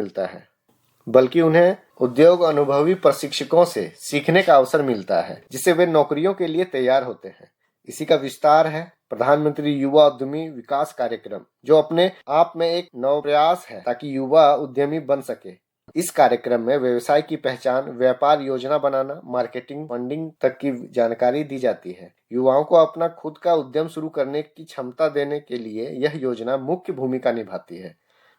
मिलता है जिससे वे नौकरियों के लिए तैयार होते हैं। इसी का विस्तार है प्रधानमंत्री युवा उद्यमी विकास कार्यक्रम, जो अपने आप में एक नव प्रयास है ताकि युवा उद्यमी बन सके। इस कार्यक्रम में व्यवसाय की पहचान, व्यापार योजना बनाना, मार्केटिंग, फंडिंग तक की जानकारी दी जाती है। युवाओं को अपना खुद का उद्यम शुरू करने की क्षमता देने के लिए यह योजना मुख्य भूमिका निभाती है।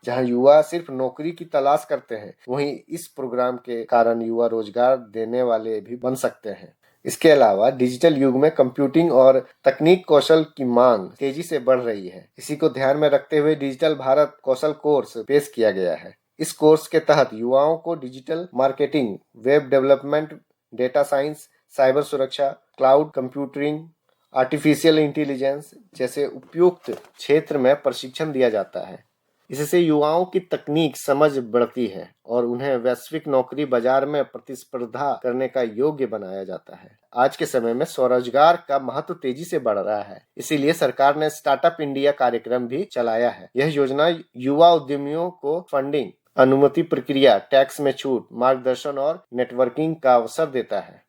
जहां युवा सिर्फ नौकरी की तलाश करते हैं, वहीं इस प्रोग्राम के कारण युवा रोजगार देने वाले भी बन सकते हैं। इसके अलावा डिजिटल युग में कंप्यूटिंग और तकनीक कौशल की मांग तेजी से बढ़ रही है। इसी को ध्यान में रखते हुए डिजिटल भारत कौशल कोर्स पेश किया गया है। इस कोर्स के तहत युवाओं को digital marketing, web development, data science, cyber सुरक्षा, क्लाउड कंप्यूटिंग, आर्टिफिशियल इंटेलिजेंस जैसे उपयुक्त क्षेत्र में प्रशिक्षण दिया जाता है। इससे युवाओं की तकनीक समझ बढ़ती है और उन्हें वैश्विक नौकरी बाजार में प्रतिस्पर्धा करने का योग्य बनाया जाता है। आज के समय में स्वरोजगार का महत्व तेजी से बढ़ रहा है, इसीलिए सरकार ने स्टार्टअप इंडिया कार्यक्रम भी चलाया है। यह योजना युवा उद्यमियों को फंडिंग, अनुमति प्रक्रिया, टैक्स में छूट, मार्गदर्शन और नेटवर्किंग का अवसर देता है।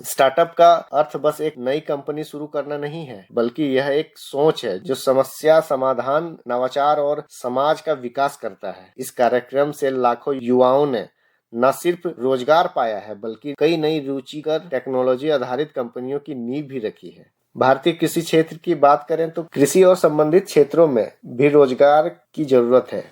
स्टार्टअप का अर्थ बस एक नई कंपनी शुरू करना नहीं है, बल्कि यह एक सोच है जो समस्या समाधान, नवाचार और समाज का विकास करता है। इस कार्यक्रम से लाखों युवाओं ने न सिर्फ रोजगार पाया है, बल्कि कई नई रुचिकर टेक्नोलॉजी आधारित कंपनियों की नींव भी रखी है। भारतीय कृषि क्षेत्र की बात करें तो कृषि और संबंधित क्षेत्रों में भी रोजगार की जरूरत है।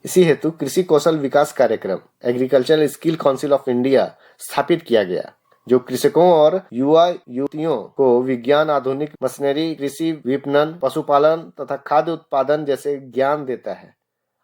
इसी हेतु कृषि कौशल विकास कार्यक्रम, agricultural skill council of India स्थापित किया गया, जो कृषकों और युवा युवतियों को विज्ञान, आधुनिक मशीनरी, कृषि विपणन, पशुपालन तथा खाद्य उत्पादन जैसे ज्ञान देता है।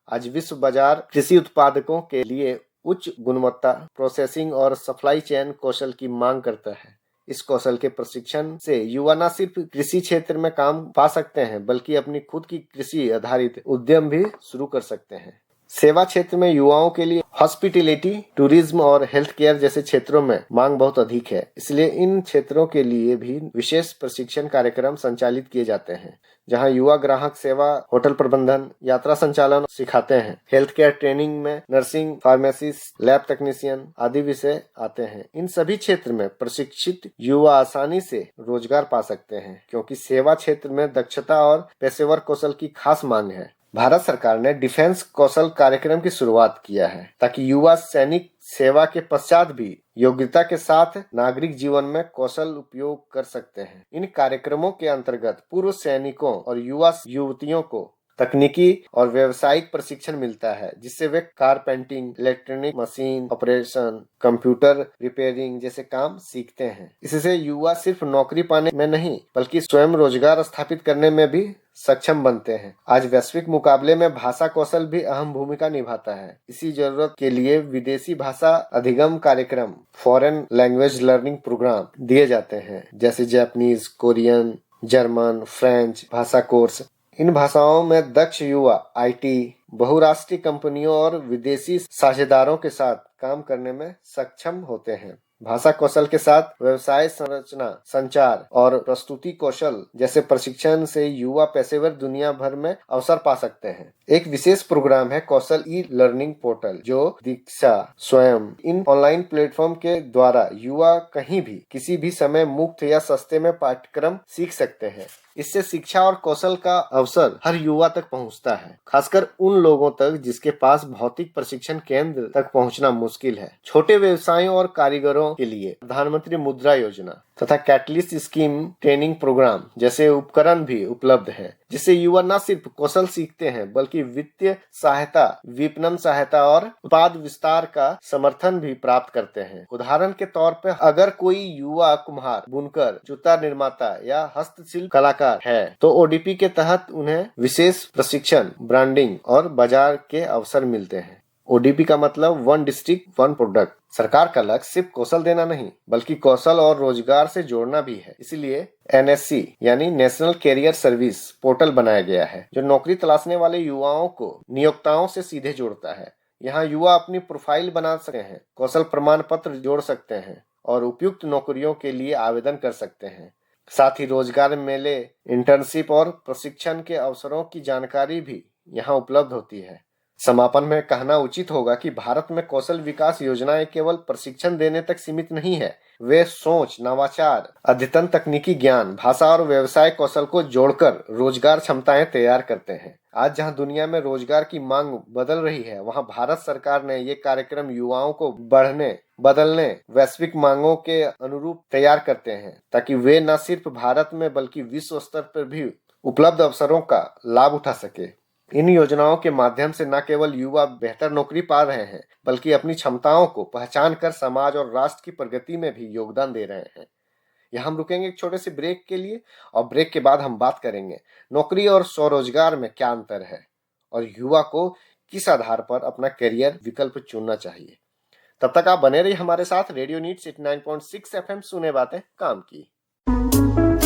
आज विश्व बाजार कृषि उत्पादकों के लिए उच्च गुणवत्ता, प्रोसेसिंग और सप्लाई चेन कौशल की मांग करता है। इस कौशल के प्रशिक्षण से युवा न सिर्फ कृषि क्षेत्र में काम पा सकते हैं, बल्कि अपनी खुद की कृषि आधारित उद्यम भी शुरू कर सकते हैं। सेवा क्षेत्र में युवाओं के लिए हॉस्पिटैलिटी, टूरिज्म और हेल्थ केयर जैसे क्षेत्रों में मांग बहुत अधिक है। इसलिए इन क्षेत्रों के लिए भी विशेष प्रशिक्षण कार्यक्रम संचालित किए जाते हैं, जहां युवा ग्राहक सेवा, होटल प्रबंधन, यात्रा संचालन सिखाते हैं। हेल्थ केयर ट्रेनिंग में नर्सिंग, फार्मेसिस्ट, लैब टेक्नीशियन आदि विषय आते हैं। इन सभी क्षेत्र में प्रशिक्षित युवा आसानी से रोजगार पा सकते हैं, क्योंकि सेवा क्षेत्र में दक्षता और पेशेवर कौशल की खास मांग है। भारत सरकार ने डिफेंस कौशल कार्यक्रम की शुरुआत किया है, ताकि युवा सैनिक सेवा के पश्चात भी योग्यता के साथ नागरिक जीवन में कौशल उपयोग कर सकते हैं। इन कार्यक्रमों के अंतर्गत पूर्व सैनिकों और युवा युवतियों को तकनीकी और व्यावसायिक प्रशिक्षण मिलता है, जिससे वे carpentering, electronic machine operation, computer repairing जैसे काम सीखते हैं। इससे युवा सिर्फ नौकरी पाने में नहीं, बल्कि स्वयं रोजगार स्थापित करने में भी सक्षम बनते हैं। आज वैश्विक मुकाबले में भाषा कौशल भी अहम भूमिका निभाता है। इसी जरूरत के लिए विदेशी भाषा अधिगम कार्यक्रम, फॉरेन लैंग्वेज लर्निंग प्रोग्राम दिए जाते हैं, जैसे जापानीज, कोरियन, जर्मन, फ्रेंच भाषा कोर्स। इन भाषाओं में दक्ष युवा IT, बहुराष्ट्रीय कंपनियों और विदेशी साझेदारों के साथ काम करने में सक्षम होते हैं। भाषा कौशल के साथ व्यवसाय संरचना, संचार और प्रस्तुति कौशल जैसे प्रशिक्षण से युवा पेशेवर दुनिया भर में अवसर पा सकते हैं। एक विशेष प्रोग्राम है कौशल लर्निंग पोर्टल, जो दीक्षा स्वयं। इन ऑनलाइन प्लेटफॉर्म के द्वारा युवा कहीं भी किसी भी समय मुफ्त या सस्ते में पाठ्यक्रम सीख सकते हैं। इससे शिक्षा और कौशल का अवसर हर युवा तक पहुंचता है, खासकर उन लोगों तक जिसके पास भौतिक प्रशिक्षण केंद्र तक पहुंचना मुश्किल है। छोटे व्यवसायों और कारीगरों के लिए प्रधानमंत्री मुद्रा योजना तथा कैटलिस्ट स्कीम ट्रेनिंग प्रोग्राम जैसे उपकरण भी उपलब्ध है, जिससे युवा न सिर्फ कौशल सीखते हैं, बल्कि वित्तीय सहायता, विपणन सहायता और उत्पाद विस्तार का समर्थन भी प्राप्त करते हैं। उदाहरण के तौर पर अगर कोई युवा कुम्हार, बुनकर, जूता निर्माता या हस्तशिल्प कलाकार कलाकार है तो ओडीपी के तहत उन्हें विशेष प्रशिक्षण, ब्रांडिंग और बाजार के अवसर मिलते हैं। ओडीपी का मतलब वन डिस्ट्रिक्ट वन प्रोडक्ट। सरकार का लक्ष्य सिर्फ कौशल देना नहीं बल्कि कौशल और रोजगार से जोड़ना भी है। इसलिए एनएससी यानी नेशनल कैरियर सर्विस पोर्टल बनाया गया है जो नौकरी तलाशने वाले युवाओं को नियोक्ताओं से सीधे जोड़ता है। यहाँ युवा अपनी प्रोफाइल बना सकते हैं, कौशल प्रमाण पत्र जोड़ सकते हैं और उपयुक्त नौकरियों के लिए आवेदन कर सकते हैं। साथ ही रोजगार मेले, इंटर्नशिप और प्रशिक्षण के अवसरों की जानकारी भी यहाँ उपलब्ध होती है। समापन में कहना उचित होगा कि भारत में कौशल विकास योजनाएं केवल प्रशिक्षण देने तक सीमित नहीं है। वे सोच, नवाचार, अद्यतन तकनीकी ज्ञान, भाषा और व्यवसाय कौशल को जोड़कर रोजगार क्षमताएं तैयार करते हैं। आज जहां दुनिया में रोजगार की मांग बदल रही है, वहां भारत सरकार ने ये कार्यक्रम युवाओं को बदलने वैश्विक मांगों के अनुरूप तैयार करते हैं ताकि वे न सिर्फ भारत में बल्कि विश्व स्तर पर भी उपलब्ध अवसरों का लाभ उठा सके। इन योजनाओं के माध्यम से न केवल युवा बेहतर नौकरी पा रहे हैं बल्कि अपनी क्षमताओं को पहचान कर समाज और राष्ट्र की प्रगति में भी योगदान दे रहे हैं। यहाँ हम रुकेंगे एक छोटे से ब्रेक के लिए और ब्रेक के बाद हम बात करेंगे नौकरी और स्वरोजगार में क्या अंतर है और युवा को किस आधार पर अपना करियर विकल्प चुनना चाहिए। तब तक आप बने रहिए हमारे साथ। रेडियो नीड्स 89.6 FM सुने बातें काम की।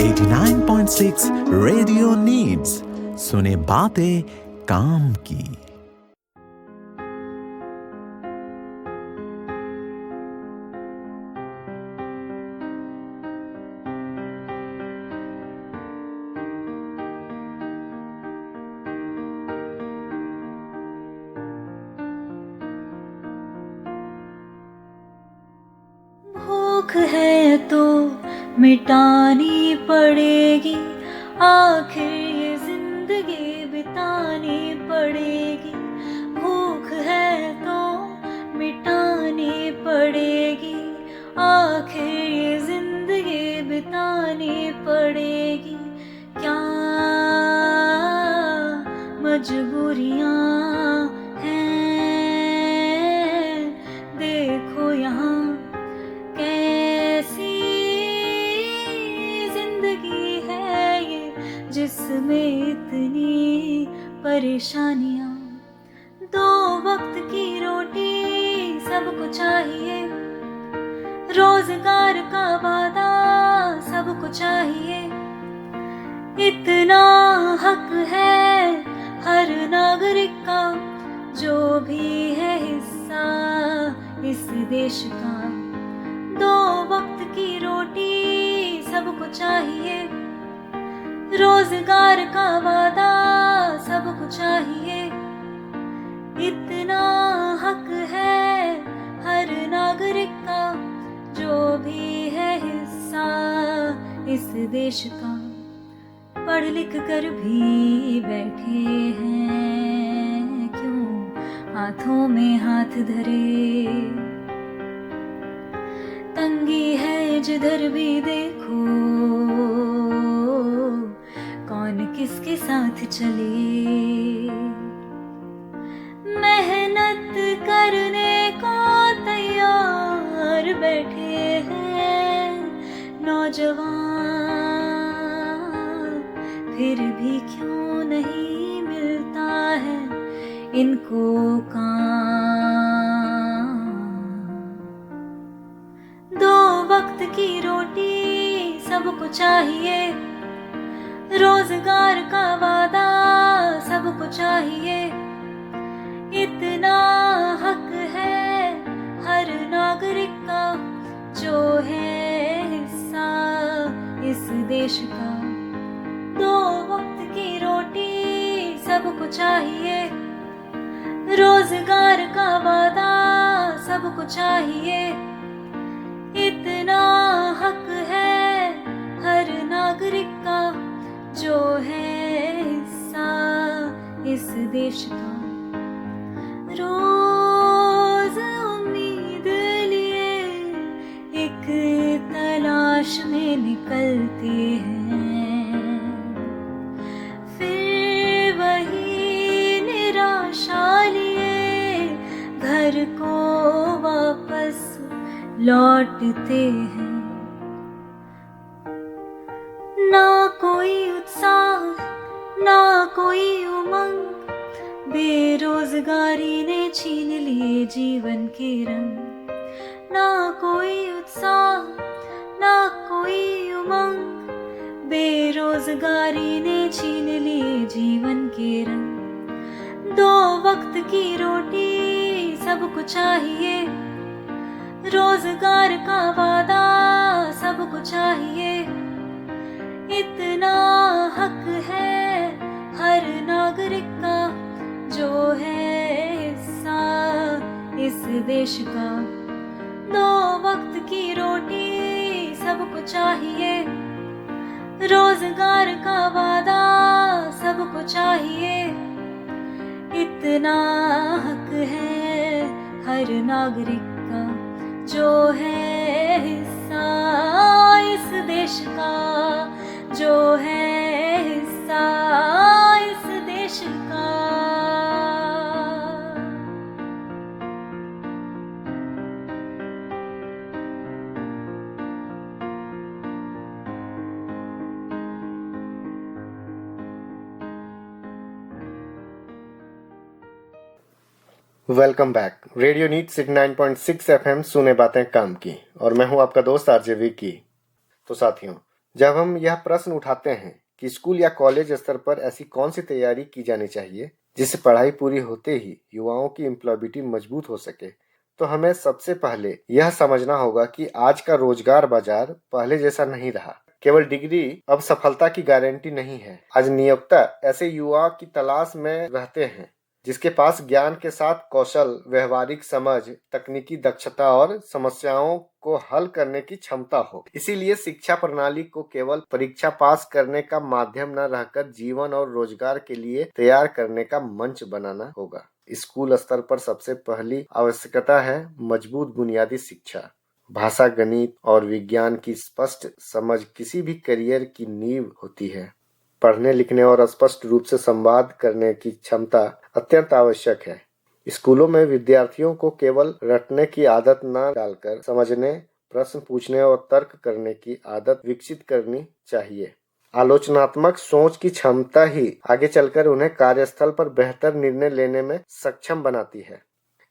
89.6 रेडियो नीड्स सुने बातें काम की। भूख है तो मिटानी पड़ेगी, आखिर ये जिंदगी बितानी पड़ेगी। भूख है तो मिटानी पड़ेगी, आखिर ये जिंदगी बितानी पड़ेगी। क्या मजबूरियां हैं, देखो यहाँ जिसमें इतनी परेशानियां। दो वक्त की रोटी सबको चाहिए, रोजगार का वादा सबको चाहिए। इतना हक है हर नागरिक का जो भी है हिस्सा इस देश का। दो वक्त की रोटी सबको चाहिए, रोजगार का वादा सबको चाहिए। इतना हक है हर नागरिक का जो भी है हिस्सा इस देश का। पढ़ लिख कर भी बैठे हैं क्यों हाथों में हाथ धरे। तंगी है जिधर भी देखो, कौन किसके साथ चले। मेहनत करने को तैयार बैठे हैं नौजवान, फिर भी क्यों नहीं मिलता है इनको काम। दो वक्त की रोटी सबको चाहिए, रोजगार का वादा सबको चाहिए। इतना हक है हर नागरिक का जो है हिस्सा इस देश का। दो वक्त की रोटी सबको चाहिए, रोजगार का वादा सबको चाहिए। इतना हक है हर नागरिक का जो है हिस्सा इस देश का। रोज उम्मीद लिए एक तलाश में निकलते हैं, फिर वही निराशा लिए घर को वापस लौटते हैं। ना कोई कोई उमंग, बेरोजगारी ने छीन लिए जीवन के रंग। ना कोई उत्साह, ना कोई उमंग, बेरोजगारी ने छीन लिए जीवन के रंग। दो वक्त की रोटी सबको चाहिए, रोजगार का वादा सबको चाहिए। इतना हक है हर नागरिक का, जो है हिस्सा इस देश का। दो वक्त की रोटी सबको चाहिए, रोजगार का वादा सबको चाहिए। इतना हक है हर नागरिक का, जो है हिस्सा इस देश का, जो है हिस्सा इस देश का। Welcome back. Radio needs 89.6 FM सुने बातें काम की, और मैं हूं आपका दोस्त आरजे विकी। तो साथियों, जब हम यह प्रश्न उठाते हैं कि स्कूल या कॉलेज स्तर पर ऐसी कौन सी तैयारी की जानी चाहिए जिससे पढ़ाई पूरी होते ही युवाओं की एम्प्लॉयबिलिटी मजबूत हो सके, तो हमें सबसे पहले यह समझना होगा कि आज का रोजगार बाजार पहले जैसा नहीं रहा। केवल डिग्री अब सफलता की गारंटी नहीं है। आज नियोक्ता ऐसे युवा की तलाश में रहते हैं जिसके पास ज्ञान के साथ कौशल, व्यवहारिक समझ, तकनीकी दक्षता और समस्याओं को हल करने की क्षमता हो। इसीलिए शिक्षा प्रणाली को केवल परीक्षा पास करने का माध्यम न रहकर जीवन और रोजगार के लिए तैयार करने का मंच बनाना होगा। स्कूल स्तर पर सबसे पहली आवश्यकता है मजबूत बुनियादी शिक्षा। भाषा, गणित और विज्ञान की स्पष्ट समझ किसी भी करियर की नींव होती है। पढ़ने, लिखने और स्पष्ट रूप से संवाद करने की क्षमता अत्यंत आवश्यक है। स्कूलों में विद्यार्थियों को केवल रटने की आदत न डालकर समझने, प्रश्न पूछने और तर्क करने की आदत विकसित करनी चाहिए। आलोचनात्मक सोच की क्षमता ही आगे चलकर उन्हें कार्यस्थल पर बेहतर निर्णय लेने में सक्षम बनाती है।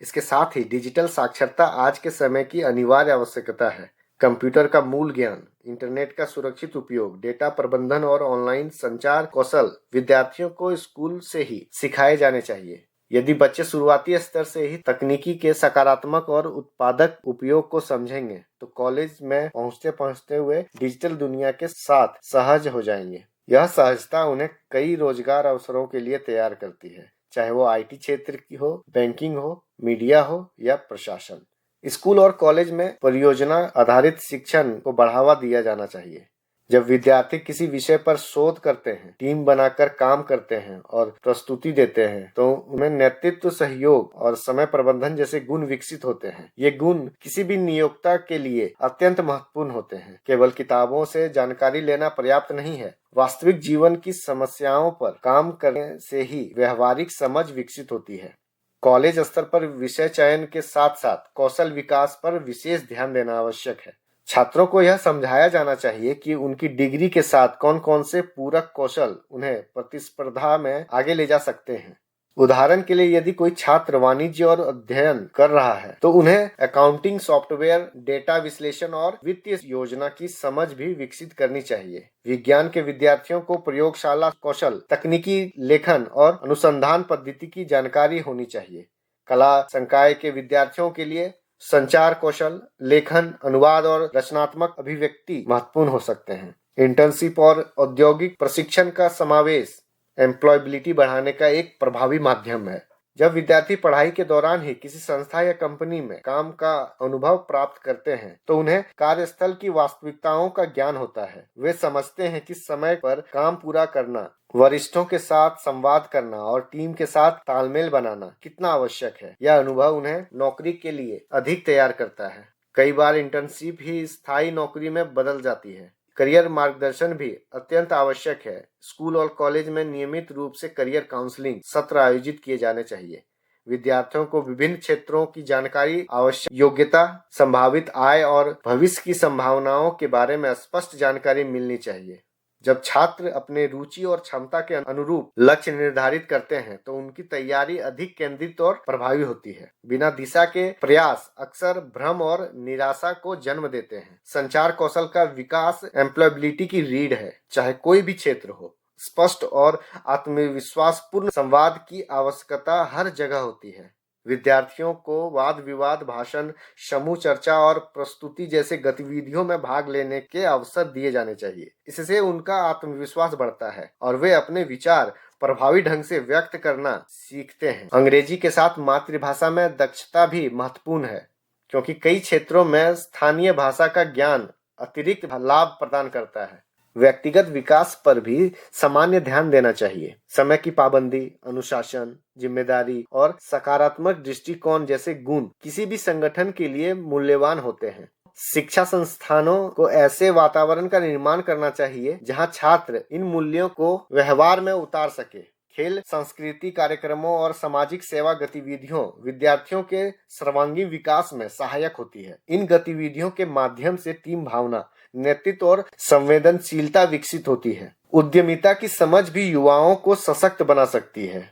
इसके साथ ही डिजिटल साक्षरता आज के समय की अनिवार्य आवश्यकता है। कंप्यूटर का मूल ज्ञान, इंटरनेट का सुरक्षित उपयोग, डेटा प्रबंधन और ऑनलाइन संचार कौशल विद्यार्थियों को स्कूल से ही सिखाए जाने चाहिए। यदि बच्चे शुरुआती स्तर से ही तकनीकी के सकारात्मक और उत्पादक उपयोग को समझेंगे, तो कॉलेज में पहुंचते पहुंचते हुए डिजिटल दुनिया के साथ सहज हो जाएंगे। यह सहजता उन्हें कई रोजगार अवसरों के लिए तैयार करती है, चाहे वो IT क्षेत्र की हो, बैंकिंग हो, मीडिया हो या प्रशासन। स्कूल और कॉलेज में परियोजना आधारित शिक्षण को बढ़ावा दिया जाना चाहिए। जब विद्यार्थी किसी विषय पर शोध करते हैं, टीम बनाकर काम करते हैं और प्रस्तुति देते हैं, तो उनमें नेतृत्व, सहयोग और समय प्रबंधन जैसे गुण विकसित होते हैं। ये गुण किसी भी नियोक्ता के लिए अत्यंत महत्वपूर्ण होते हैं। केवल किताबों से जानकारी लेना पर्याप्त नहीं है। वास्तविक जीवन की समस्याओं पर काम करने से ही व्यवहारिक समझ विकसित होती है। कॉलेज स्तर पर विषय चयन के साथ साथ कौशल विकास पर विशेष ध्यान देना आवश्यक है। छात्रों को यह समझाया जाना चाहिए कि उनकी डिग्री के साथ कौन कौन से पूरक कौशल उन्हें प्रतिस्पर्धा में आगे ले जा सकते हैं। उदाहरण के लिए, यदि कोई छात्र वाणिज्य और अध्ययन कर रहा है, तो उन्हें अकाउंटिंग सॉफ्टवेयर, डेटा विश्लेषण और वित्तीय योजना की समझ भी विकसित करनी चाहिए। विज्ञान के विद्यार्थियों को प्रयोगशाला कौशल, तकनीकी लेखन और अनुसंधान पद्धति की जानकारी होनी चाहिए। कला संकाय के विद्यार्थियों के लिए संचार कौशल, लेखन, अनुवाद और रचनात्मक अभिव्यक्ति महत्वपूर्ण हो सकते हैं। इंटर्नशिप और औद्योगिक प्रशिक्षण का समावेश एम्प्लॉयबिलिटी बढ़ाने का एक प्रभावी माध्यम है। जब विद्यार्थी पढ़ाई के दौरान ही किसी संस्था या कंपनी में काम का अनुभव प्राप्त करते हैं, तो उन्हें कार्यस्थल की वास्तविकताओं का ज्ञान होता है। वे समझते हैं कि समय पर काम पूरा करना, वरिष्ठों के साथ संवाद करना और टीम के साथ तालमेल बनाना कितना आवश्यक है। यह अनुभव उन्हें नौकरी के लिए अधिक तैयार करता है। कई बार इंटर्नशिप ही स्थायी नौकरी में बदल जाती है। करियर मार्गदर्शन भी अत्यंत आवश्यक है। स्कूल और कॉलेज में नियमित रूप से करियर काउंसलिंग सत्र आयोजित किए जाने चाहिए। विद्यार्थियों को विभिन्न क्षेत्रों की जानकारी, आवश्यक योग्यता, संभावित आय और भविष्य की संभावनाओं के बारे में स्पष्ट जानकारी मिलनी चाहिए। जब छात्र अपने रुचि और क्षमता के अनुरूप लक्ष्य निर्धारित करते हैं तो उनकी तैयारी अधिक केंद्रित और प्रभावी होती है। बिना दिशा के प्रयास अक्सर भ्रम और निराशा को जन्म देते हैं। संचार कौशल का विकास एम्प्लॉयबिलिटी की रीढ़ है, चाहे कोई भी क्षेत्र हो। स्पष्ट और आत्मविश्वास पूर्ण संवाद की आवश्यकता हर जगह होती है। विद्यार्थियों को वाद विवाद, भाषण, समूह चर्चा और प्रस्तुति जैसे गतिविधियों में भाग लेने के अवसर दिए जाने चाहिए। इससे उनका आत्मविश्वास बढ़ता है और वे अपने विचार प्रभावी ढंग से व्यक्त करना सीखते हैं। अंग्रेजी के साथ मातृभाषा में दक्षता भी महत्वपूर्ण है, क्योंकि कई क्षेत्रों में स्थानीय भाषा का ज्ञान अतिरिक्त लाभ प्रदान करता है। व्यक्तिगत विकास पर भी सामान्य ध्यान देना चाहिए। समय की पाबंदी, अनुशासन, जिम्मेदारी और सकारात्मक दृष्टिकोण जैसे गुण किसी भी संगठन के लिए मूल्यवान होते हैं। शिक्षा संस्थानों को ऐसे वातावरण का निर्माण करना चाहिए जहां छात्र इन मूल्यों को व्यवहार में उतार सके। खेल, संस्कृति कार्यक्रमों और सामाजिक सेवा गतिविधियों विद्यार्थियों के सर्वांगीण विकास में सहायक होती है। इन गतिविधियों के माध्यम से टीम भावना, नेतृत्व और संवेदनशीलता विकसित होती है। उद्यमिता की समझ भी युवाओं को सशक्त बना सकती है।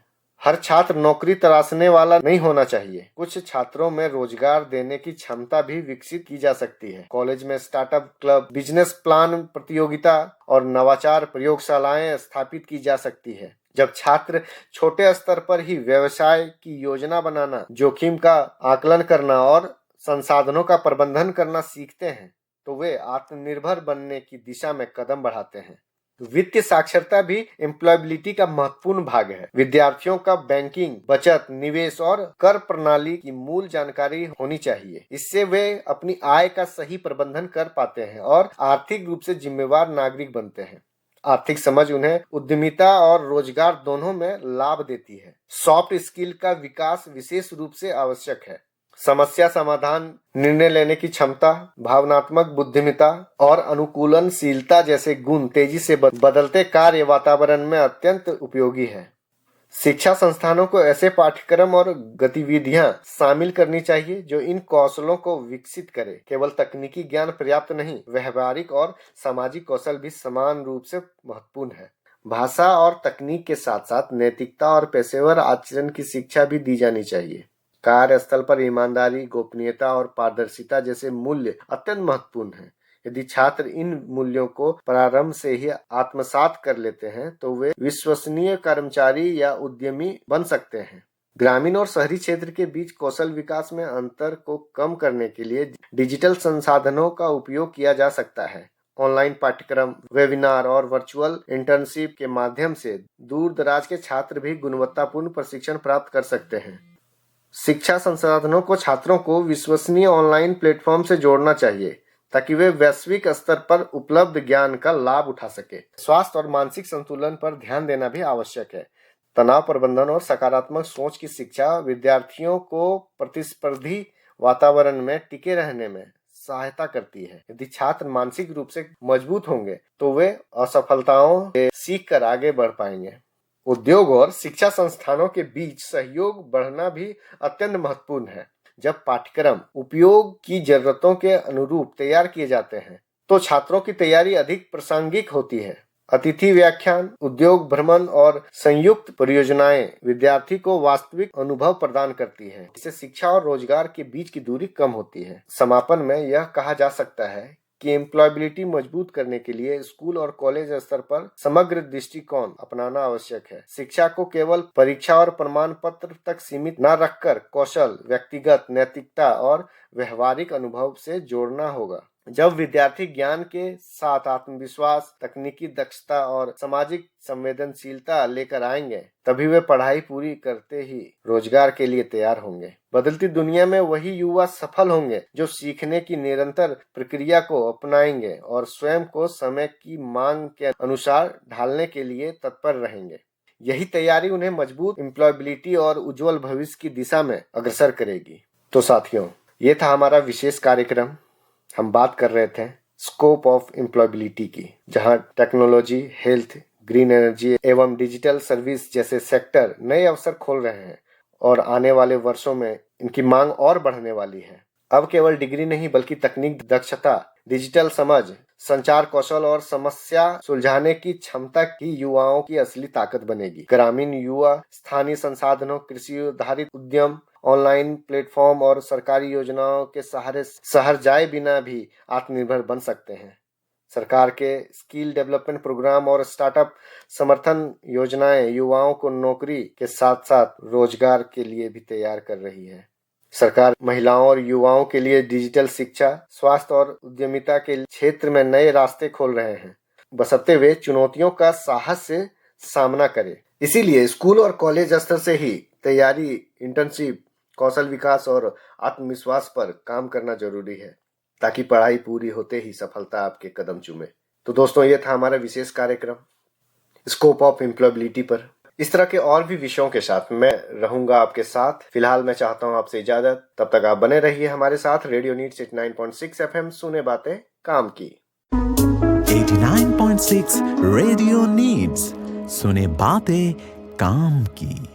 हर छात्र नौकरी तलाशने वाला नहीं होना चाहिए। कुछ छात्रों में रोजगार देने की क्षमता भी विकसित की जा सकती है। कॉलेज में स्टार्टअप क्लब, बिजनेस प्लान प्रतियोगिता और नवाचार प्रयोगशालाएं स्थापित की जा सकती है। जब छात्र छोटे स्तर पर ही व्यवसाय की योजना बनाना, जोखिम का आकलन करना और संसाधनों का प्रबंधन करना सीखते हैं तो वे आत्मनिर्भर बनने की दिशा में कदम बढ़ाते हैं। वित्तीय साक्षरता भी एम्प्लॉयबिलिटी का महत्वपूर्ण भाग है। विद्यार्थियों का बैंकिंग, बचत, निवेश और कर प्रणाली की मूल जानकारी होनी चाहिए। इससे वे अपनी आय का सही प्रबंधन कर पाते हैं और आर्थिक रूप से जिम्मेवार नागरिक बनते हैं। आर्थिक समझ उन्हें उद्यमिता और रोजगार दोनों में लाभ देती है। सॉफ्ट स्किल का विकास विशेष रूप से आवश्यक है। समस्या समाधान, निर्णय लेने की क्षमता, भावनात्मक बुद्धिमत्ता और अनुकूलनशीलता जैसे गुण तेजी से बदलते कार्य वातावरण में अत्यंत उपयोगी है। शिक्षा संस्थानों को ऐसे पाठ्यक्रम और गतिविधियां शामिल करनी चाहिए जो इन कौशलों को विकसित करे। केवल तकनीकी ज्ञान पर्याप्त नहीं, व्यवहारिक और सामाजिक कौशल भी समान रूप से महत्वपूर्ण है। भाषा और तकनीक के साथ साथ नैतिकता और पेशेवर आचरण की शिक्षा भी दी जानी चाहिए। कार्यस्थल पर ईमानदारी, गोपनीयता और पारदर्शिता जैसे मूल्य अत्यंत महत्वपूर्ण हैं। यदि छात्र इन मूल्यों को प्रारंभ से ही आत्मसात कर लेते हैं तो वे विश्वसनीय कर्मचारी या उद्यमी बन सकते हैं। ग्रामीण और शहरी क्षेत्र के बीच कौशल विकास में अंतर को कम करने के लिए डिजिटल संसाधनों का उपयोग किया जा सकता है। ऑनलाइन पाठ्यक्रम, वेबिनार और वर्चुअल इंटर्नशिप के माध्यम से दूर दराज के छात्र भी गुणवत्तापूर्ण प्रशिक्षण प्राप्त कर सकते हैं। शिक्षा संसाधनों को छात्रों को विश्वसनीय ऑनलाइन प्लेटफॉर्म से जोड़ना चाहिए ताकि वे वैश्विक स्तर पर उपलब्ध ज्ञान का लाभ उठा सके। स्वास्थ्य और मानसिक संतुलन पर ध्यान देना भी आवश्यक है। तनाव प्रबंधन और सकारात्मक सोच की शिक्षा विद्यार्थियों को प्रतिस्पर्धी वातावरण में टिके रहने में सहायता करती है। यदि छात्र मानसिक रूप से मजबूत होंगे तो वे असफलताओं से सीखकर आगे बढ़ पाएंगे। उद्योग और शिक्षा संस्थानों के बीच सहयोग बढ़ना भी अत्यंत महत्वपूर्ण है। जब पाठ्यक्रम उपयोग की जरूरतों के अनुरूप तैयार किए जाते हैं तो छात्रों की तैयारी अधिक प्रासंगिक होती है। अतिथि व्याख्यान, उद्योग भ्रमण और संयुक्त परियोजनाएं विद्यार्थी को वास्तविक अनुभव प्रदान करती है। इससे शिक्षा और रोजगार के बीच की दूरी कम होती है। समापन में यह कहा जा सकता है कि एम्प्लॉयबिलिटी मजबूत करने के लिए स्कूल और कॉलेज स्तर पर समग्र दृष्टिकोण अपनाना आवश्यक है। शिक्षा को केवल परीक्षा और प्रमाण पत्र तक सीमित न रखकर कौशल, व्यक्तिगत नैतिकता और व्यवहारिक अनुभव से जोड़ना होगा। जब विद्यार्थी ज्ञान के साथ आत्मविश्वास, तकनीकी दक्षता और सामाजिक संवेदनशीलता लेकर आएंगे तभी वे पढ़ाई पूरी करते ही रोजगार के लिए तैयार होंगे। बदलती दुनिया में वही युवा सफल होंगे जो सीखने की निरंतर प्रक्रिया को अपनाएंगे और स्वयं को समय की मांग के अनुसार ढालने के लिए तत्पर रहेंगे। यही तैयारी उन्हें मजबूत एम्प्लॉयबिलिटी और उज्जवल भविष्य की दिशा में अग्रसर करेगी। तो साथियों, ये था हमारा विशेष कार्यक्रम। हम बात कर रहे थे स्कोप ऑफ एम्प्लॉयबिलिटी की, जहां टेक्नोलॉजी, हेल्थ, ग्रीन एनर्जी एवं डिजिटल सर्विस जैसे सेक्टर नए अवसर खोल रहे हैं और आने वाले वर्षों में इनकी मांग और बढ़ने वाली है। अब केवल डिग्री नहीं बल्कि तकनीक दक्षता, डिजिटल समझ, संचार कौशल और समस्या सुलझाने की क्षमता की युवाओं की असली ताकत बनेगी। ग्रामीण युवा स्थानीय संसाधनों, कृषि आधारित उद्यम, ऑनलाइन प्लेटफॉर्म और सरकारी योजनाओं के सहारे शहर जाए बिना भी आत्मनिर्भर बन सकते हैं। सरकार के स्किल डेवलपमेंट प्रोग्राम और स्टार्टअप समर्थन योजनाएं युवाओं को नौकरी के साथ साथ रोजगार के लिए भी तैयार कर रही है। सरकार महिलाओं और युवाओं के लिए डिजिटल शिक्षा, स्वास्थ्य और उद्यमिता के क्षेत्र में नए रास्ते खोल रहे हैं, बशर्ते वे चुनौतियों का साहस से सामना करें। इसीलिए स्कूल और कॉलेज स्तर से ही तैयारी, इंटर्नशिप, कौशल विकास और आत्मविश्वास पर काम करना जरूरी है, ताकि पढ़ाई पूरी होते ही सफलता आपके कदम चूमे। तो दोस्तों, ये था हमारा विशेष कार्यक्रम स्कोप ऑफ एम्प्लॉयबिलिटी पर। इस तरह के और भी विषयों के साथ मैं रहूंगा आपके साथ। फिलहाल मैं चाहता हूं आपसे इजाजत। तब तक आप बने रहिए हमारे साथ। रेडियो नीड्स 89.6 FM, सुने बातें काम की। 89.6 रेडियो नीड्स, सुने बातें काम की।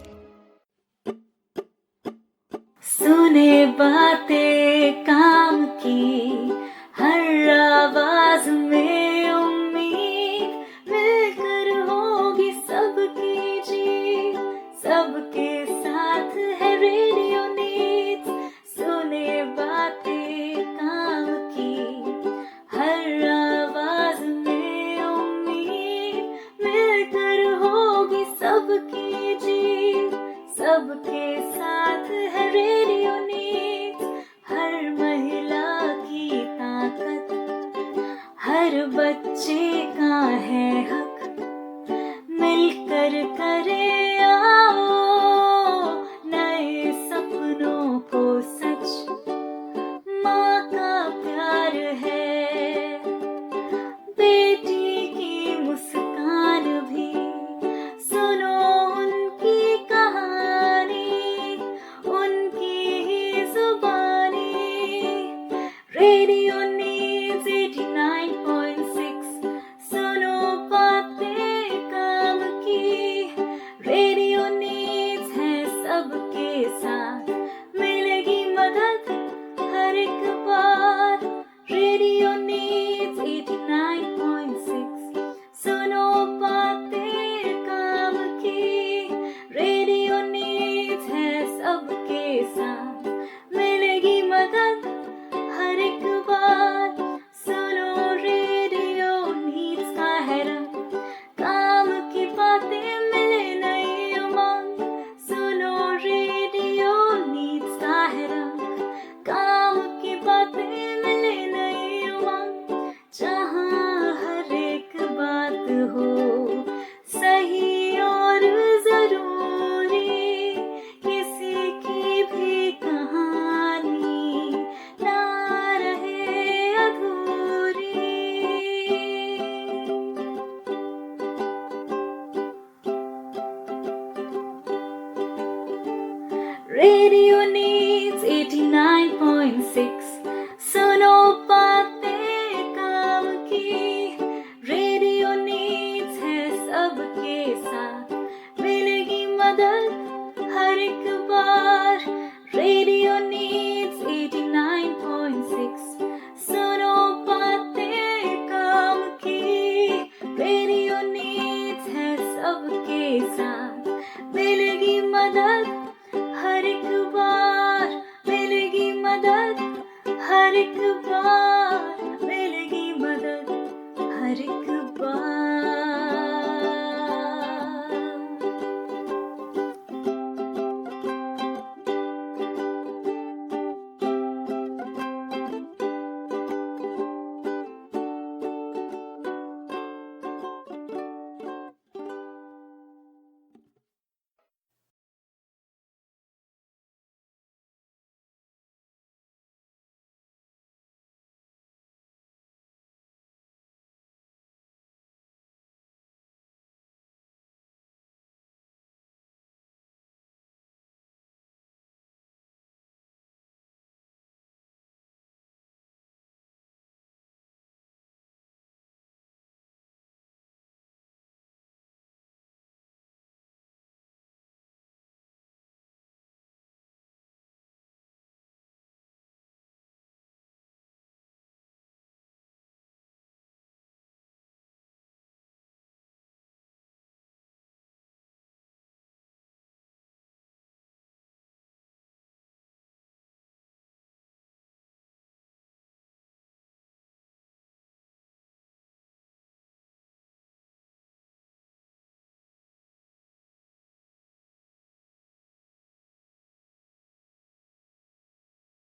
सुने बातें काम की, हर आवाज में उम्मीद, मिलकर होगी सबकी जीत, सबके साथ है रेडियो नीड्स। सुने बातें काम की, हर आवाज में उम्मीद, मिलकर होगी सबकी जीत, सबके साथ है रेडियो नीड्स। हर महिला की ताकत, हर बच्चे का है हक, मिलकर करे आओ नए सपनों को सच। माँ का प्यार है, बेटी की मुस्कान भी, सुनो उनकी कहानी, उनकी ही जुबानी। रेडियो नीड्स 89.6, सुनो बातें काम की। रेडियो नीड्स है सबके साथ, मिलेगी मदद हर एक बार। रेडियो नीड्स 89.6, सुनो बातें काम की। रेडियो नीड्स है सबके साथ, मिलेगी मदद हर एक बार। सुनो रेडियो नीड्स का है रंग, काम की बातें मिले नई उमंग। सुनो रेडियो नीड्स का है रंग, काम की बातें मिले नई उमंग। जहाँ हर एक बात हो सही और जरूरी, किसी की भी कहानी ना रहे अधूरी। रेडियो नीड्स 89.6, सुनो बातें काम की। रेडियो नीड्स है सबके साथ, मिलेगी मदद हर एक बार। रेडियो नीड्स 89.6, सुनो बातें काम की। रेडियो नीड्स है सबके साथ, मिलेगी मदद हर एक बार, मिलेगी मदद हर एक बार, मिलेगी मदद हर एक